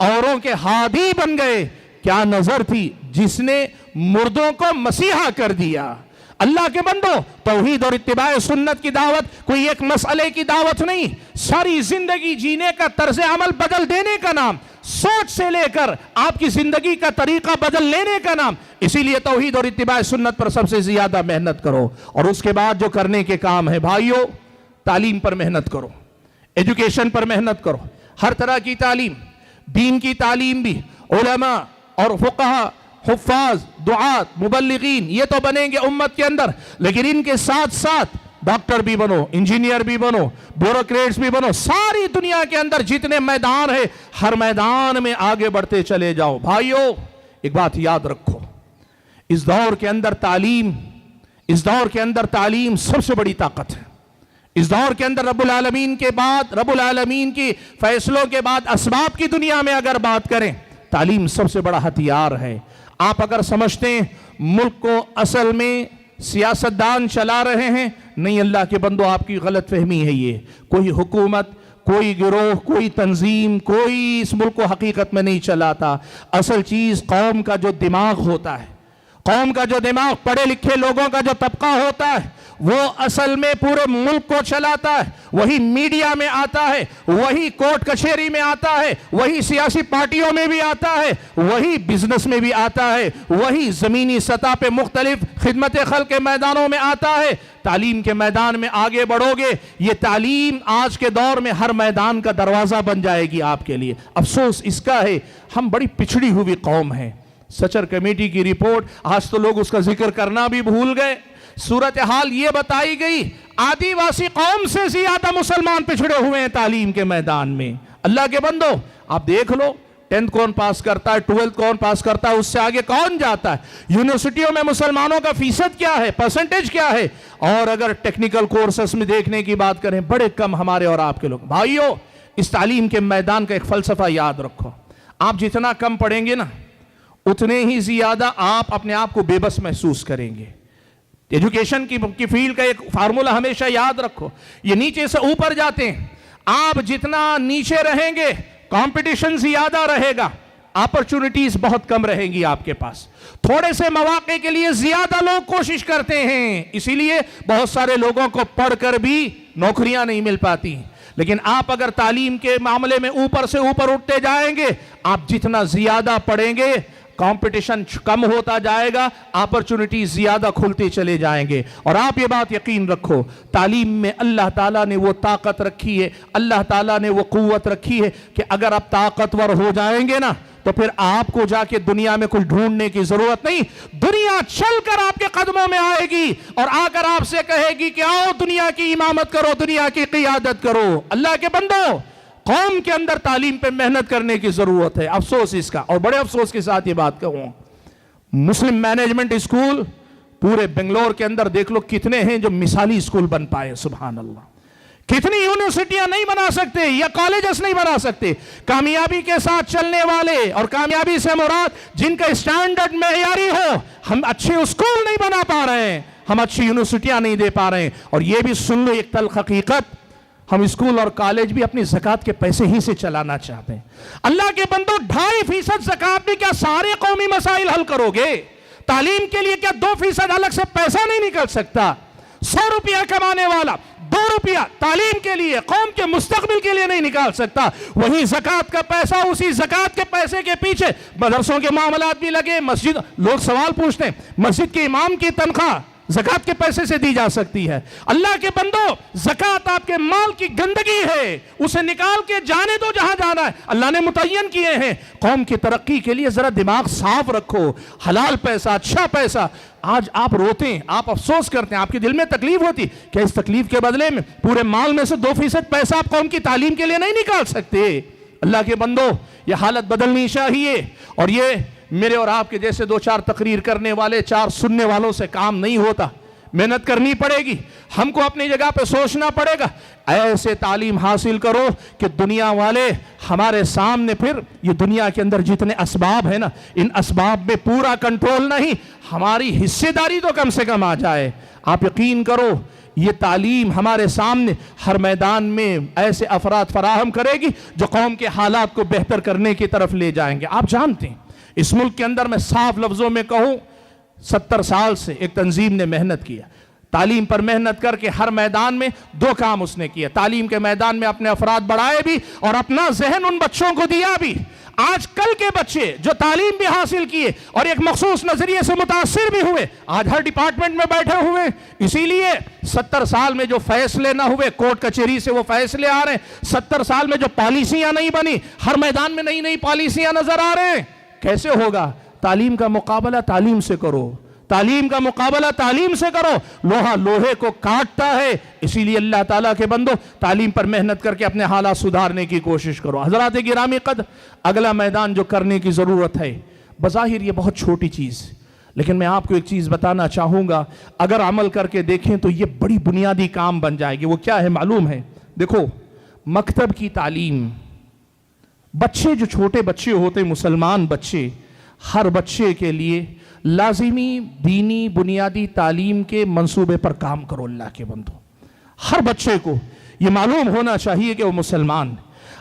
اوروں کے ہادی بن گئے. کیا نظر تھی جس نے مردوں کو مسیحا کر دیا. اللہ کے بندو، توحید اور اتباع سنت کی دعوت کوئی ایک مسئلے کی دعوت نہیں، ساری زندگی جینے کا طرز عمل بدل دینے کا نام، سوچ سے لے کر آپ کی زندگی کا طریقہ بدل لینے کا نام. اسی لیے توحید اور اتباع سنت پر سب سے زیادہ محنت کرو. اور اس کے بعد جو کرنے کے کام ہے بھائیو، تعلیم پر محنت کرو، ایجوکیشن پر محنت کرو. ہر طرح کی تعلیم، دین کی تعلیم بھی، علماء اور فقہاء، حفاظ، دعات، مبلغین یہ تو بنیں گے امت کے اندر، لیکن ان کے ساتھ ساتھ ڈاکٹر بھی بنو، انجینئر بھی بنو، بیوروکریٹس بھی بنو. ساری دنیا کے اندر جتنے میدان ہیں ہر میدان میں آگے بڑھتے چلے جاؤ. بھائیو ایک بات یاد رکھو، اس دور کے اندر تعلیم سب سے بڑی طاقت ہے. اس دور کے اندر رب العالمین کے بعد، رب العالمین کی فیصلوں کے بعد اسباب کی دنیا میں اگر بات کریں، تعلیم سب سے بڑا ہتھیار ہے. آپ اگر سمجھتے ہیں ملک کو اصل میں سیاستدان چلا رہے ہیں، نہیں اللہ کے بندو، آپ کی غلط فہمی ہے. یہ کوئی حکومت، کوئی گروہ، کوئی تنظیم، کوئی اس ملک کو حقیقت میں نہیں چلاتا. اصل چیز قوم کا جو دماغ ہوتا ہے، قوم کا جو دماغ پڑھے لکھے لوگوں کا جو طبقہ ہوتا ہے وہ اصل میں پورے ملک کو چلاتا ہے، وہی میڈیا میں آتا ہے، وہی کورٹ کچہری میں آتا ہے، وہی سیاسی پارٹیوں میں بھی آتا ہے، وہی بزنس میں بھی آتا ہے، وہی زمینی سطح پہ مختلف خدمت خلق کے میدانوں میں آتا ہے۔ تعلیم کے میدان میں آگے بڑھو گے، یہ تعلیم آج کے دور میں ہر میدان کا دروازہ بن جائے گی آپ کے لیے۔ افسوس اس کا ہے ہم بڑی پچھڑی ہوئی قوم ہیں۔ سچر کمیٹی کی رپورٹ، آج تو لوگ اس کا ذکر کرنا بھی بھول گئے، صورتحال یہ بتائی گئی آدی واسی قوم سے زیادہ مسلمان پچھڑے ہوئے ہیں تعلیم کے میدان میں۔ اللہ کے بندو آپ دیکھ لو، 10th کون پاس کرتا ہے، 12th کون پاس کرتا ہے، اس سے آگے کون جاتا ہے، یونیورسٹیوں میں مسلمانوں کا فیصد کیا ہے، پرسنٹیج کیا ہے، اور اگر ٹیکنیکل کورسز میں دیکھنے کی بات کریں بڑے کم ہمارے اور آپ کے لوگ۔ بھائیو، اس تعلیم کے میدان کا ایک فلسفہ یاد رکھو، آپ جتنا کم پڑھیں گے نا اتنے ہی زیادہ آپ اپنے آپ کو بے بس محسوس کریں گے۔ ایجوکیشن کی فیلڈ کا ایک فارمولا ہمیشہ یاد رکھو، یہ نیچے سے اوپر جاتے ہیں، آپ جتنا نیچے رہیں گے کمپٹیشن زیادہ رہے گا، اپرچونٹیز بہت کم رہیں گی آپ کے پاس، تھوڑے سے مواقع کے لیے زیادہ لوگ کوشش کرتے ہیں، اسی لیے بہت سارے لوگوں کو پڑھ کر بھی نوکریاں نہیں مل پاتی۔ لیکن آپ اگر تعلیم کے معاملے میں اوپر سے اوپر اٹھتے جائیں گے، آپ جتنا زیادہ پڑھیں گے کمپٹیشن کم ہوتا جائے گا، اپرچونٹی زیادہ کھلتے چلے جائیں گے۔ اور آپ یہ بات یقین رکھو، تعلیم میں اللہ تعالیٰ نے وہ طاقت رکھی ہے، اللہ تعالیٰ نے وہ قوت رکھی ہے کہ اگر آپ طاقتور ہو جائیں گے نا تو پھر آپ کو جا کے دنیا میں کچھ ڈھونڈنے کی ضرورت نہیں، دنیا چل کر آپ کے قدموں میں آئے گی اور آ کر آپ سے کہے گی کہ آؤ دنیا کی امامت کرو، دنیا کی قیادت کرو۔ اللہ کے بندو، قوم کے اندر تعلیم پہ محنت کرنے کی ضرورت ہے۔ افسوس اس کا، اور بڑے افسوس کے ساتھ یہ بات کہوں، مسلم مینجمنٹ اسکول پورے بنگلور کے اندر دیکھ لو کتنے ہیں جو مثالی اسکول بن پائے، سبحان اللہ۔ کتنی یونیورسٹیاں نہیں بنا سکتے یا کالجز نہیں بنا سکتے، کامیابی کے ساتھ چلنے والے، اور کامیابی سے مراد جن کا اسٹینڈرڈ معیاری ہو، ہم اچھے اسکول نہیں بنا پا رہے ہیں، ہم اچھی یونیورسٹیاں نہیں دے پا رہے ہیں۔ اور یہ بھی سن لو ایک تلخ حقیقت، ہم اسکول اور کالج بھی اپنی زکوٰۃ کے پیسے ہی سے چلانا چاہتے ہیں۔ اللہ کے بندو، 2.5% زکوٰۃ بھی کیا سارے قومی مسائل حل کرو گے؟ تعلیم کے لیے کیا 2% الگ سے پیسہ نہیں نکل سکتا؟ 100 روپیہ کمانے والا 2 روپیہ تعلیم کے لیے، قوم کے مستقبل کے لیے نہیں نکال سکتا۔ وہی زکوٰۃ کا پیسہ، اسی زکوٰۃ کے پیسے کے پیچھے مدرسوں کے معاملات بھی لگے، مسجد، لوگ سوال پوچھتے ہیں مسجد کے امام کی تنخواہ زکوٰۃ کے پیسے سے دی جا سکتی ہے۔ اللہ کے بندو، زکوٰۃ آپ کے مال کی گندگی ہے، اسے نکال کے جانے دو جہاں جانا ہے، اللہ نے متعین کیے ہیں۔ قوم کی ترقی کے لیے ذرا دماغ صاف رکھو، حلال پیسہ، اچھا پیسہ۔ آج آپ روتے ہیں، آپ افسوس کرتے ہیں، آپ کے دل میں تکلیف ہوتی، کہ اس تکلیف کے بدلے میں پورے مال میں سے 2% پیسہ آپ قوم کی تعلیم کے لیے نہیں نکال سکتے۔ اللہ کے بندو، یہ حالت بدلنی چاہیے، اور یہ میرے اور آپ کے جیسے 2-4 تقریر کرنے والے، 4 سننے والوں سے کام نہیں ہوتا، محنت کرنی پڑے گی، ہم کو اپنی جگہ پہ سوچنا پڑے گا، ایسے تعلیم حاصل کرو کہ دنیا والے ہمارے سامنے، پھر یہ دنیا کے اندر جتنے اسباب ہیں نا، ان اسباب میں پورا کنٹرول نہیں، ہماری حصے داری تو کم سے کم آ جائے۔ آپ یقین کرو، یہ تعلیم ہمارے سامنے ہر میدان میں ایسے افراد فراہم کرے گی جو قوم کے حالات کو بہتر کرنے کی طرف لے جائیں گے۔ آپ جانتے ہیں اس ملک کے اندر، میں صاف لفظوں میں کہوں، 70 سال سے ایک تنظیم نے محنت کیا، تعلیم پر محنت کر کے ہر میدان میں 2 کام اس نے کیا، تعلیم کے میدان میں اپنے افراد بڑھائے بھی اور اپنا ذہن ان بچوں کو دیا بھی۔ آج کل کے بچے جو تعلیم بھی حاصل کیے اور ایک مخصوص نظریے سے متاثر بھی ہوئے، آج ہر ڈپارٹمنٹ میں بیٹھے ہوئے۔ اسی لیے 70 سال میں جو فیصلے نہ ہوئے، کورٹ کچہری سے وہ فیصلے آ رہے ہیں، 70 سال میں جو پالیسیاں نہیں بنی، ہر میدان میں نئی نئی پالیسیاں نظر آ رہے ہیں۔ کیسے ہوگا؟ تعلیم کا مقابلہ تعلیم سے کرو، تعلیم کا مقابلہ تعلیم سے کرو، لوہا لوہے کو کاٹتا ہے۔ اسی لیے اللہ تعالیٰ کے بندو، تعلیم پر محنت کر کے اپنے حالات سدھارنے کی کوشش کرو۔ حضرات گرامی قدر، اگلا میدان جو کرنے کی ضرورت ہے، بظاہر یہ بہت چھوٹی چیز، لیکن میں آپ کو ایک چیز بتانا چاہوں گا، اگر عمل کر کے دیکھیں تو یہ بڑی بنیادی کام بن جائے گی۔ وہ کیا ہے معلوم ہے؟ دیکھو، مکتب کی تعلیم، بچے جو چھوٹے بچے ہوتے، مسلمان بچے، ہر بچے کے لیے لازمی دینی بنیادی تعلیم کے منصوبے پر کام کرو۔ اللہ کے بندو، ہر بچے کو یہ معلوم ہونا چاہیے کہ وہ مسلمان،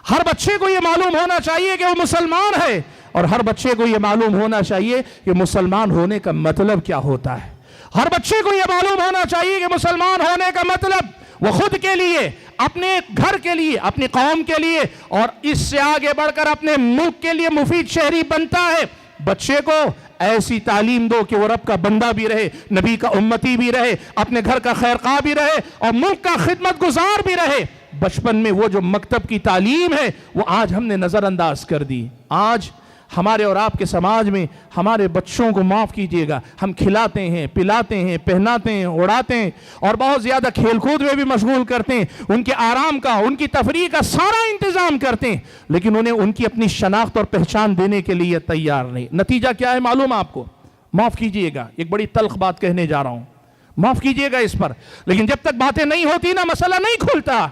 ہر بچے کو یہ معلوم ہونا چاہیے کہ وہ مسلمان ہے، اور ہر بچے کو یہ معلوم ہونا چاہیے کہ مسلمان ہونے کا مطلب کیا ہوتا ہے۔ ہر بچے کو یہ معلوم ہونا چاہیے کہ مسلمان ہونے کا مطلب وہ خود کے لیے، اپنے گھر کے لیے، اپنی قوم کے لیے، اور اس سے آگے بڑھ کر اپنے ملک کے لیے مفید شہری بنتا ہے۔ بچے کو ایسی تعلیم دو کہ وہ رب کا بندہ بھی رہے، نبی کا امتی بھی رہے، اپنے گھر کا خیر خواہ بھی رہے، اور ملک کا خدمت گزار بھی رہے۔ بچپن میں وہ جو مکتب کی تعلیم ہے وہ آج ہم نے نظر انداز کر دی۔ آج ہمارے اور آپ کے سماج میں ہمارے بچوں کو معاف کیجئے گا، ہم کھلاتے ہیں، پلاتے ہیں، پہناتے ہیں، اڑاتے ہیں، اور بہت زیادہ کھیل کود میں بھی مشغول کرتے ہیں، ان کے آرام کا، ان کی تفریح کا سارا انتظام کرتے ہیں، لیکن انہیں ان کی اپنی شناخت اور پہچان دینے کے لیے تیار نہیں۔ نتیجہ کیا ہے معلوم آپ کو؟ معاف کیجئے گا، ایک بڑی تلخ بات کہنے جا رہا ہوں، معاف کیجئے گا اس پر، لیکن جب تک باتیں نہیں ہوتی نا مسئلہ نہیں کھلتا۔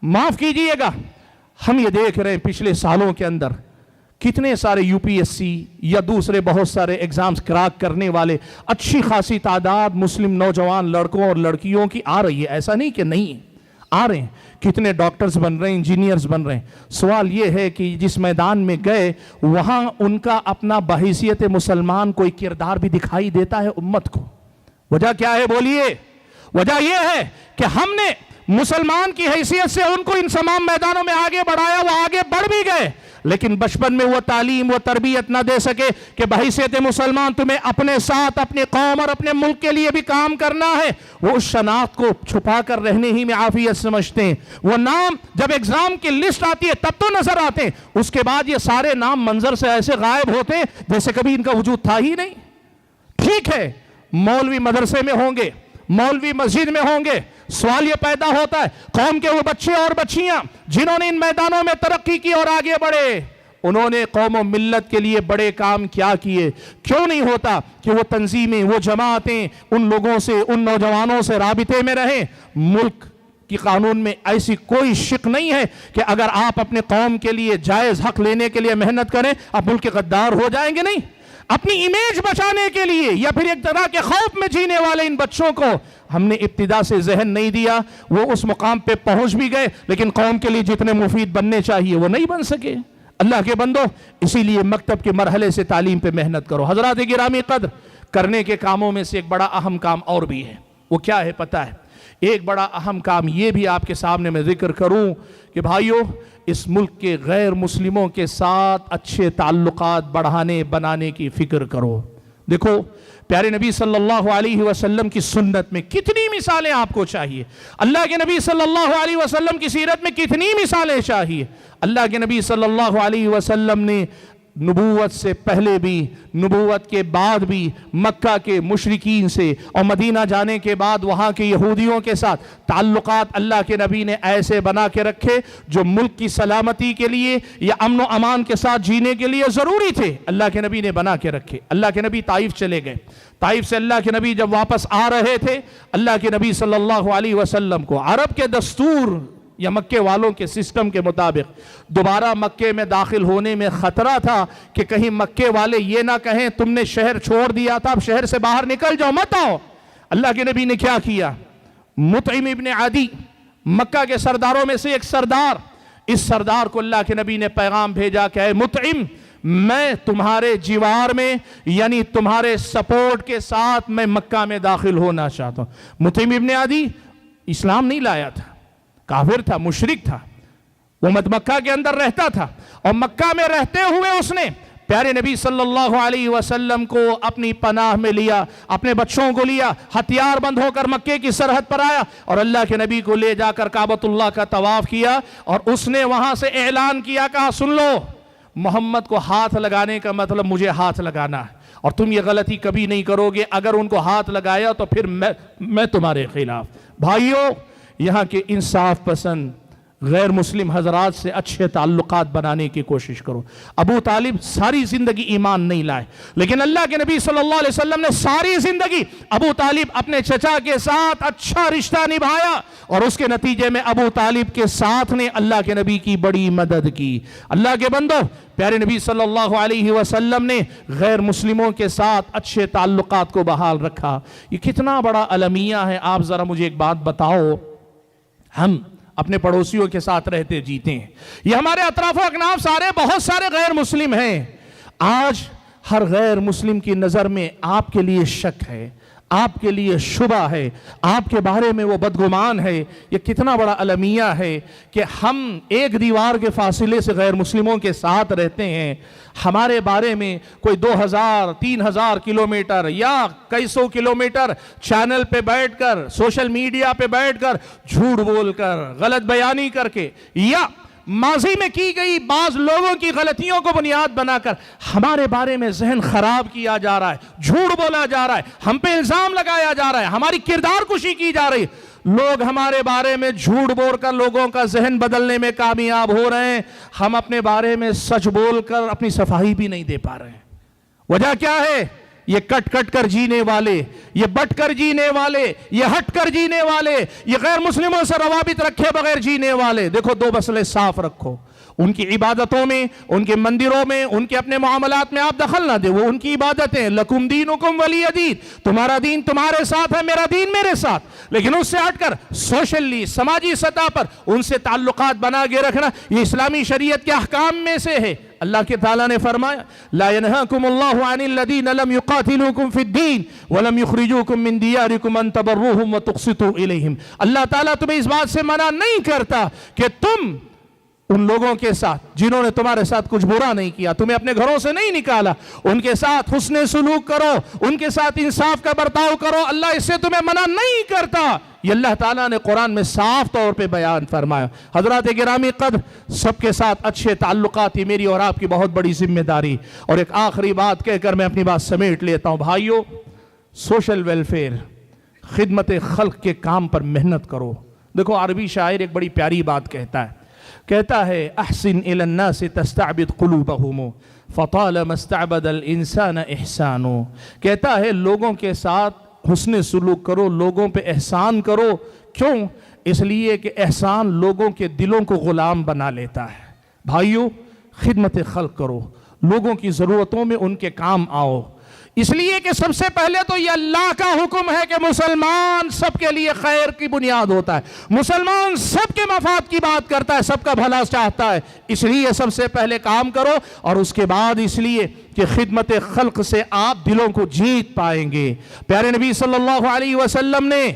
معاف کیجئے گا، ہم یہ دیکھ رہے ہیں پچھلے سالوں کے اندر کتنے سارے یو پی ایس سی یا دوسرے بہت سارے ایگزامز کراک کرنے والے اچھی خاصی تعداد مسلم نوجوان لڑکوں اور لڑکیوں کی آ رہی ہے، ایسا نہیں کہ نہیں آ رہے ہیں، کتنے ڈاکٹرز بن رہے ہیں، انجینئرز بن رہے ہیں۔ سوال یہ ہے کہ جس میدان میں گئے وہاں ان کا اپنا بحیثیت مسلمان کوئی کردار بھی دکھائی دیتا ہے امت کو؟ وجہ کیا ہے بولیے؟ وجہ یہ ہے کہ ہم نے مسلمان کی حیثیت سے ان کو ان تمام میدانوں میں آگے بڑھایا، وہ آگے بڑھ بھی گئے، لیکن بچپن میں وہ تعلیم، وہ تربیت نہ دے سکے کہ بحیثیت مسلمان تمہیں اپنے ساتھ، اپنے قوم اور اپنے ملک کے لیے بھی کام کرنا ہے۔ وہ اس شناخت کو چھپا کر رہنے ہی میں عافیت سمجھتے ہیں۔ وہ نام جب ایگزام کی لسٹ آتی ہے تب تو نظر آتے ہیں، اس کے بعد یہ سارے نام منظر سے ایسے غائب ہوتے ہیں جیسے کبھی ان کا وجود تھا ہی نہیں۔ ٹھیک ہے، مولوی مدرسے میں ہوں گے، مولوی مسجد میں ہوں گے، سوال یہ پیدا ہوتا ہے قوم کے وہ بچے اور بچیاں جنہوں نے ان میدانوں میں ترقی کی اور آگے بڑھے، انہوں نے قوم و ملت کے لیے بڑے کام کیا کیے؟ کیوں نہیں ہوتا کہ وہ تنظیمیں، وہ جماعتیں ان لوگوں سے، ان نوجوانوں سے رابطے میں رہیں؟ ملک کی قانون میں ایسی کوئی شک نہیں ہے کہ اگر آپ اپنے قوم کے لیے جائز حق لینے کے لیے محنت کریں آپ ملک کے غدار ہو جائیں گے۔ نہیں، اپنی امیج بچانے کے لیے یا پھر ایک طرح کے خوف میں جینے والے ان بچوں کو ہم نے ابتدا سے ذہن نہیں دیا، وہ اس مقام پہ پہنچ بھی گئے لیکن قوم کے لیے جتنے مفید بننے چاہیے وہ نہیں بن سکے۔ اللہ کے بندو، اسی لیے مکتب کے مرحلے سے تعلیم پہ محنت کرو۔ حضرات گرامی قدر، کرنے کے کاموں میں سے ایک بڑا اہم کام اور بھی ہے، وہ کیا ہے پتہ ہے؟ ایک بڑا اہم کام یہ بھی آپ کے سامنے میں ذکر کروں کہ بھائیو، اس ملک کے غیر مسلموں کے ساتھ اچھے تعلقات بڑھانے بنانے کی فکر کرو۔ دیکھو پیارے نبی صلی اللہ علیہ وسلم کی سنت میں کتنی مثالیں آپ کو چاہیے، اللہ کے نبی صلی اللہ علیہ وسلم کی سیرت میں کتنی مثالیں چاہیے۔ اللہ کے نبی صلی اللہ علیہ وسلم نے نبوت سے پہلے بھی، نبوت کے بعد بھی مکہ کے مشرکین سے اور مدینہ جانے کے بعد وہاں کے یہودیوں کے ساتھ تعلقات اللہ کے نبی نے ایسے بنا کے رکھے جو ملک کی سلامتی کے لیے یا امن و امان کے ساتھ جینے کے لیے ضروری تھے، اللہ کے نبی نے بنا کے رکھے۔ اللہ کے نبی طائف چلے گئے، طائف سے اللہ کے نبی جب واپس آ رہے تھے، اللہ کے نبی صلی اللہ علیہ وسلم کو عرب کے دستور یا مکے والوں کے سسٹم کے مطابق دوبارہ مکے میں داخل ہونے میں خطرہ تھا کہ کہیں مکے والے یہ نہ کہیں تم نے شہر چھوڑ دیا تھا، اب شہر سے باہر نکل جاؤ، مت آؤ۔ اللہ کے نبی نے کیا کیا؟ مطعم ابن عدی، مکہ کے سرداروں میں سے ایک سردار، اس سردار کو اللہ کے نبی نے پیغام بھیجا کہ اے مطعم، میں تمہارے جیوار میں یعنی تمہارے سپورٹ کے ساتھ میں مکہ میں داخل ہونا چاہتا ہوں۔ مطعم ابن عدی اسلام نہیں لایا تھا، کافر تھا، مشرک تھا، وہ مکہ کے اندر رہتا تھا، اور مکہ میں رہتے ہوئے اس نے پیارے نبی صلی اللہ علیہ وسلم کو اپنی پناہ میں لیا، اپنے بچوں کو لیا، ہتھیار بند ہو کر مکے کی سرحد پر آیا اور اللہ کے نبی کو لے جا کر کعبۃ اللہ کا طواف کیا، اور اس نے وہاں سے اعلان کیا، کہا سن لو، محمد کو ہاتھ لگانے کا مطلب مجھے ہاتھ لگانا ہے، اور تم یہ غلطی کبھی نہیں کرو گے، اگر ان کو ہاتھ لگایا تو پھر میں تمہارے خلاف۔ بھائیو، یہاں کے انصاف پسند غیر مسلم حضرات سے اچھے تعلقات بنانے کی کوشش کرو۔ ابو طالب ساری زندگی ایمان نہیں لائے، لیکن اللہ کے نبی صلی اللہ علیہ وسلم نے ساری زندگی ابو طالب اپنے چچا کے ساتھ اچھا رشتہ نبھایا، اور اس کے نتیجے میں ابو طالب کے ساتھ نے اللہ کے نبی کی بڑی مدد کی۔ اللہ کے بندو، پیارے نبی صلی اللہ علیہ وسلم نے غیر مسلموں کے ساتھ اچھے تعلقات کو بحال رکھا۔ یہ کتنا بڑا المیہ ہے۔ آپ ذرا مجھے ایک بات بتاؤ، ہم اپنے پڑوسیوں کے ساتھ رہتے جیتے ہیں. یہ ہمارے اطراف و اکناف سارے بہت سارے غیر مسلم ہیں. آج ہر غیر مسلم کی نظر میں آپ کے لیے شک ہے, آپ کے لیے شبہ ہے, آپ کے بارے میں وہ بدگمان ہے. یہ کتنا بڑا المیہ ہے کہ ہم ایک دیوار کے فاصلے سے غیر مسلموں کے ساتھ رہتے ہیں. ہمارے بارے میں کوئی 2000 3000 کلومیٹر یا کئی سو کلومیٹر چینل پہ بیٹھ کر, سوشل میڈیا پہ بیٹھ کر جھوٹ بول کر, غلط بیانی کر کے, یا ماضی میں کی گئی بعض لوگوں کی غلطیوں کو بنیاد بنا کر ہمارے بارے میں ذہن خراب کیا جا رہا ہے, جھوٹ بولا جا رہا ہے, ہم پہ الزام لگایا جا رہا ہے, ہماری کردار کشی کی جا رہی ہے. لوگ ہمارے بارے میں جھوٹ بول کر لوگوں کا ذہن بدلنے میں کامیاب ہو رہے ہیں. ہم اپنے بارے میں سچ بول کر اپنی صفائی بھی نہیں دے پا رہے ہیں. وجہ کیا ہے؟ یہ کٹ کٹ کر جینے والے, یہ بٹ کر جینے والے, یہ ہٹ کر جینے والے, یہ غیر مسلموں سے روابط رکھے بغیر جینے والے. دیکھو, دو مسئلے صاف رکھو. ان کی عبادتوں میں, ان کے مندروں میں, ان کے اپنے معاملات میں آپ دخل نہ دے. وہ ان کی عبادتیں, لکم دینکم ولی دین, تمہارا دین تمہارے ساتھ ہے, میرا دین میرے ساتھ. لیکن اس سے ہٹ کر سوشلی, سماجی سطح پر ان سے تعلقات بنا کے رکھنا, یہ اسلامی شریعت کے احکام میں سے ہے. اللہ کے تعالیٰ نے فرمایا, لا ينهاكم الله عن الذين لم يقاتلوكم في الدين ولم يخرجوكم من دياركم ان تبروهم وتقسطوا اليهم. اللہ تعالیٰ تمہیں اس بات سے منع نہیں کرتا کہ تم ان لوگوں کے ساتھ جنہوں نے تمہارے ساتھ کچھ برا نہیں کیا, تمہیں اپنے گھروں سے نہیں نکالا, ان کے ساتھ حسن سلوک کرو, ان کے ساتھ انصاف کا برتاؤ کرو. اللہ اس سے تمہیں منع نہیں کرتا. یہ اللہ تعالیٰ نے قرآن میں صاف طور پہ بیان فرمایا. حضرات گرامی قدر, سب کے ساتھ اچھے تعلقات ہی میری اور آپ کی بہت بڑی ذمہ داری. اور ایک آخری بات کہہ کر میں اپنی بات سمیٹ لیتا ہوں. بھائیو, سوشل ویلفیئر, خدمت خلق کے کام پر محنت کرو. دیکھو, عربی شاعر ایک بڑی پیاری بات کہتا ہے احسن الى الناس تستعبد قلوبهم فطالما استعبد الانسان احسانو. کہتا ہے لوگوں کے ساتھ حسن سلوک کرو, لوگوں پہ احسان کرو. کیوں؟ اس لیے کہ احسان لوگوں کے دلوں کو غلام بنا لیتا ہے. بھائیو, خدمت خلق کرو, لوگوں کی ضرورتوں میں ان کے کام آؤ. اس لیے کہ سب سے پہلے تو یہ اللہ کا حکم ہے کہ مسلمان سب کے لیے خیر کی بنیاد ہوتا ہے, مسلمان سب کے مفاد کی بات کرتا ہے, سب کا بھلا چاہتا ہے. اس لیے سب سے پہلے کام کرو, اور اس کے بعد اس لیے کہ خدمت خلق سے آپ دلوں کو جیت پائیں گے. پیارے نبی صلی اللہ علیہ وسلم نے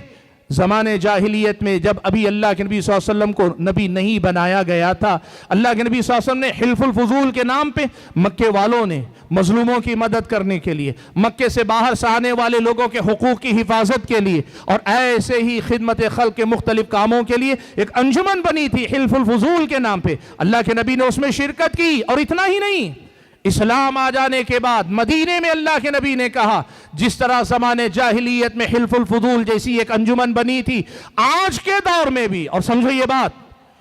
زمانے جاہلیت میں, جب ابھی اللہ کے نبی صلی اللہ علیہ وسلم کو نبی نہیں بنایا گیا تھا, اللہ کے نبی صلی اللہ علیہ وسلم نے حلف الفضول کے نام پہ مکے والوں نے مظلوموں کی مدد کرنے کے لیے, مکے سے باہر سے آنے والے لوگوں کے حقوق کی حفاظت کے لیے, اور ایسے ہی خدمت خلق کے مختلف کاموں کے لیے ایک انجمن بنی تھی حلف الفضول کے نام پہ. اللہ کے نبی نے اس میں شرکت کی. اور اتنا ہی نہیں, اسلام آ جانے کے بعد مدینے میں اللہ کے نبی نے کہا, جس طرح زمانے جاہلیت میں حلف الفضول جیسی ایک انجمن بنی تھی, آج کے دور میں بھی. اور سمجھو یہ بات,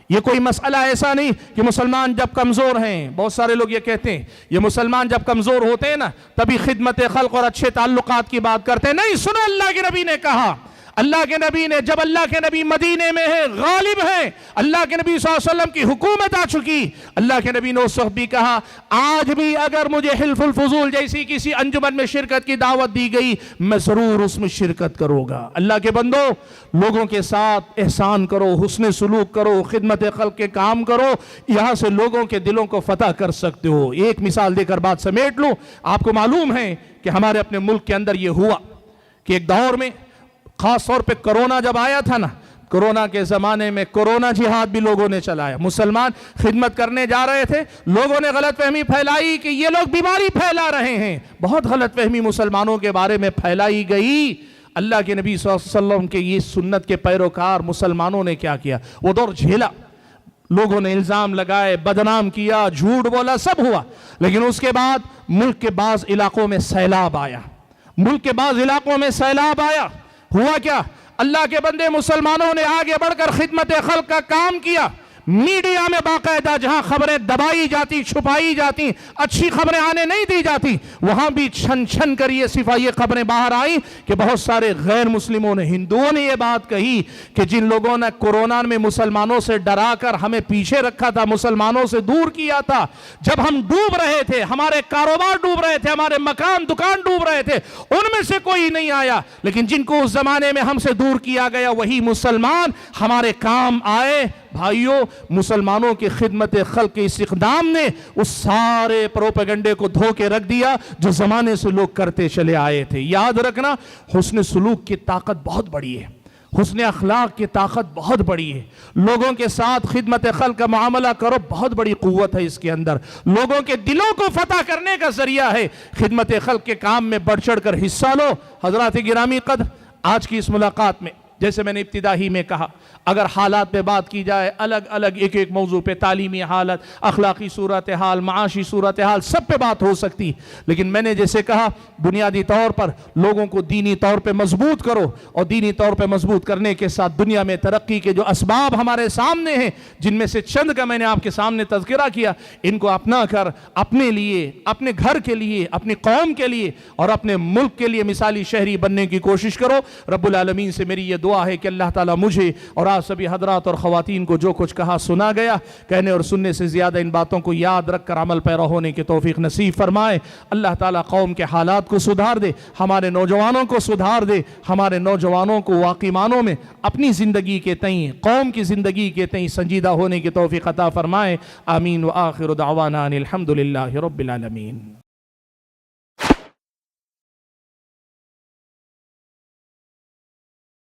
یہ کوئی مسئلہ ایسا نہیں کہ مسلمان جب کمزور ہیں, بہت سارے لوگ یہ کہتے ہیں یہ مسلمان جب کمزور ہوتے ہیں نا تبھی خدمت خلق اور اچھے تعلقات کی بات کرتے ہیں. نہیں, سنو, اللہ کے نبی نے کہا, اللہ کے نبی نے, جب اللہ کے نبی مدینے میں ہے, غالب ہے, اللہ کے نبی صلی اللہ علیہ وسلم کی حکومت آ چکی, اللہ کے نبی نے اس وقت بھی کہا, آج بھی اگر مجھے حلف الفضول جیسی کسی انجمن میں شرکت کی دعوت دی گئی, میں ضرور اس میں شرکت کروں گا. اللہ کے بندو, لوگوں کے ساتھ احسان کرو, حسن سلوک کرو, خدمت خلق کے کام کرو, یہاں سے لوگوں کے دلوں کو فتح کر سکتے ہو. ایک مثال دے کر بات سمیٹ لوں. آپ کو معلوم ہے کہ ہمارے اپنے ملک کے اندر یہ ہوا کہ ایک دور میں, خاص طور پہ کرونا جب آیا تھا نا, کرونا کے زمانے میں کرونا جہاد بھی لوگوں نے چلایا. مسلمان خدمت کرنے جا رہے تھے, لوگوں نے غلط فہمی پھیلائی کہ یہ لوگ بیماری پھیلا رہے ہیں. بہت غلط فہمی مسلمانوں کے بارے میں پھیلائی گئی. اللہ کے نبی صلی اللہ علیہ وسلم کے یہ سنت کے پیروکار مسلمانوں نے کیا کیا, وہ دور جھیلا. لوگوں نے الزام لگائے, بدنام کیا, جھوٹ بولا, سب ہوا. لیکن اس کے بعد ملک کے بعض علاقوں میں سیلاب آیا, ملک کے بعض علاقوں میں سیلاب آیا. ہوا کیا, اللہ کے بندے مسلمانوں نے آگے بڑھ کر خدمت خلق کا کام کیا. میڈیا میں باقاعدہ جہاں خبریں دبائی جاتی, چھپائی جاتی, اچھی خبریں آنے نہیں دی جاتی, وہاں بھی چھن چھن کر یہ صفائی خبریں باہر آئیں کہ بہت سارے غیر مسلموں نے, ہندوؤں نے یہ بات کہی کہ جن لوگوں نے کورونا میں مسلمانوں سے ڈرا کر ہمیں پیچھے رکھا تھا, مسلمانوں سے دور کیا تھا, جب ہم ڈوب رہے تھے, ہمارے کاروبار ڈوب رہے تھے, ہمارے مکان دکان ڈوب رہے تھے, ان میں سے کوئی نہیں آیا. لیکن جن کو اس زمانے میں ہم سے دور کیا گیا وہی مسلمان ہمارے کام آئے. بھائیوں مسلمانوں کی خدمت خلق کے اس اقدام نے اس سارے پروپیگنڈے کو دھو کے رکھ دیا جو زمانے سے لوگ کرتے چلے آئے تھے۔ یاد رکھنا حسن سلوک کی طاقت بہت بڑی ہے، حسن اخلاق کی طاقت بہت بڑی ہے، لوگوں کے ساتھ خدمت خلق کا معاملہ کرو، بہت بڑی قوت ہے اس کے اندر، لوگوں کے دلوں کو فتح کرنے کا ذریعہ ہے۔ خدمت خلق کے کام میں بڑھ چڑھ کر حصہ لو۔ حضرات گرامی قدر، آج کی اس ملاقات میں جیسے میں نے ابتدا ہی میں کہا، اگر حالات پہ بات کی جائے، الگ الگ ایک ایک موضوع پہ، تعلیمی حالت، اخلاقی صورتحال، معاشی صورتحال، سب پہ بات ہو سکتی، لیکن میں نے جیسے کہا بنیادی طور پر لوگوں کو دینی طور پہ مضبوط کرو، اور دینی طور پہ مضبوط کرنے کے ساتھ دنیا میں ترقی کے جو اسباب ہمارے سامنے ہیں، جن میں سے چند کا میں نے آپ کے سامنے تذکرہ کیا، ان کو اپنا کر اپنے لیے، اپنے گھر کے لیے، اپنی قوم کے لیے اور اپنے ملک کے لیے مثالی شہری بننے کی کوشش کرو۔ رب العالمین سے میری یہ دعا ہے کہ اللہ تعالیٰ مجھے اور آپ سبھی حضرات اور خواتین کو جو کچھ کہا سنا گیا، کہنے اور سننے سے زیادہ ان باتوں کو یاد رکھ کر عمل پیرا ہونے کی توفیق نصیب فرمائے۔ اللہ تعالیٰ قوم کے حالات کو سدھار دے، ہمارے نوجوانوں کو سدھار دے، ہمارے نوجوانوں کو واقعی معنوں میں اپنی زندگی کے تئیں، قوم کی زندگی کے تئیں سنجیدہ ہونے کی توفیق عطا فرمائے۔ آمین وآخر دعوانا ان الحمدللہ رب العالمین۔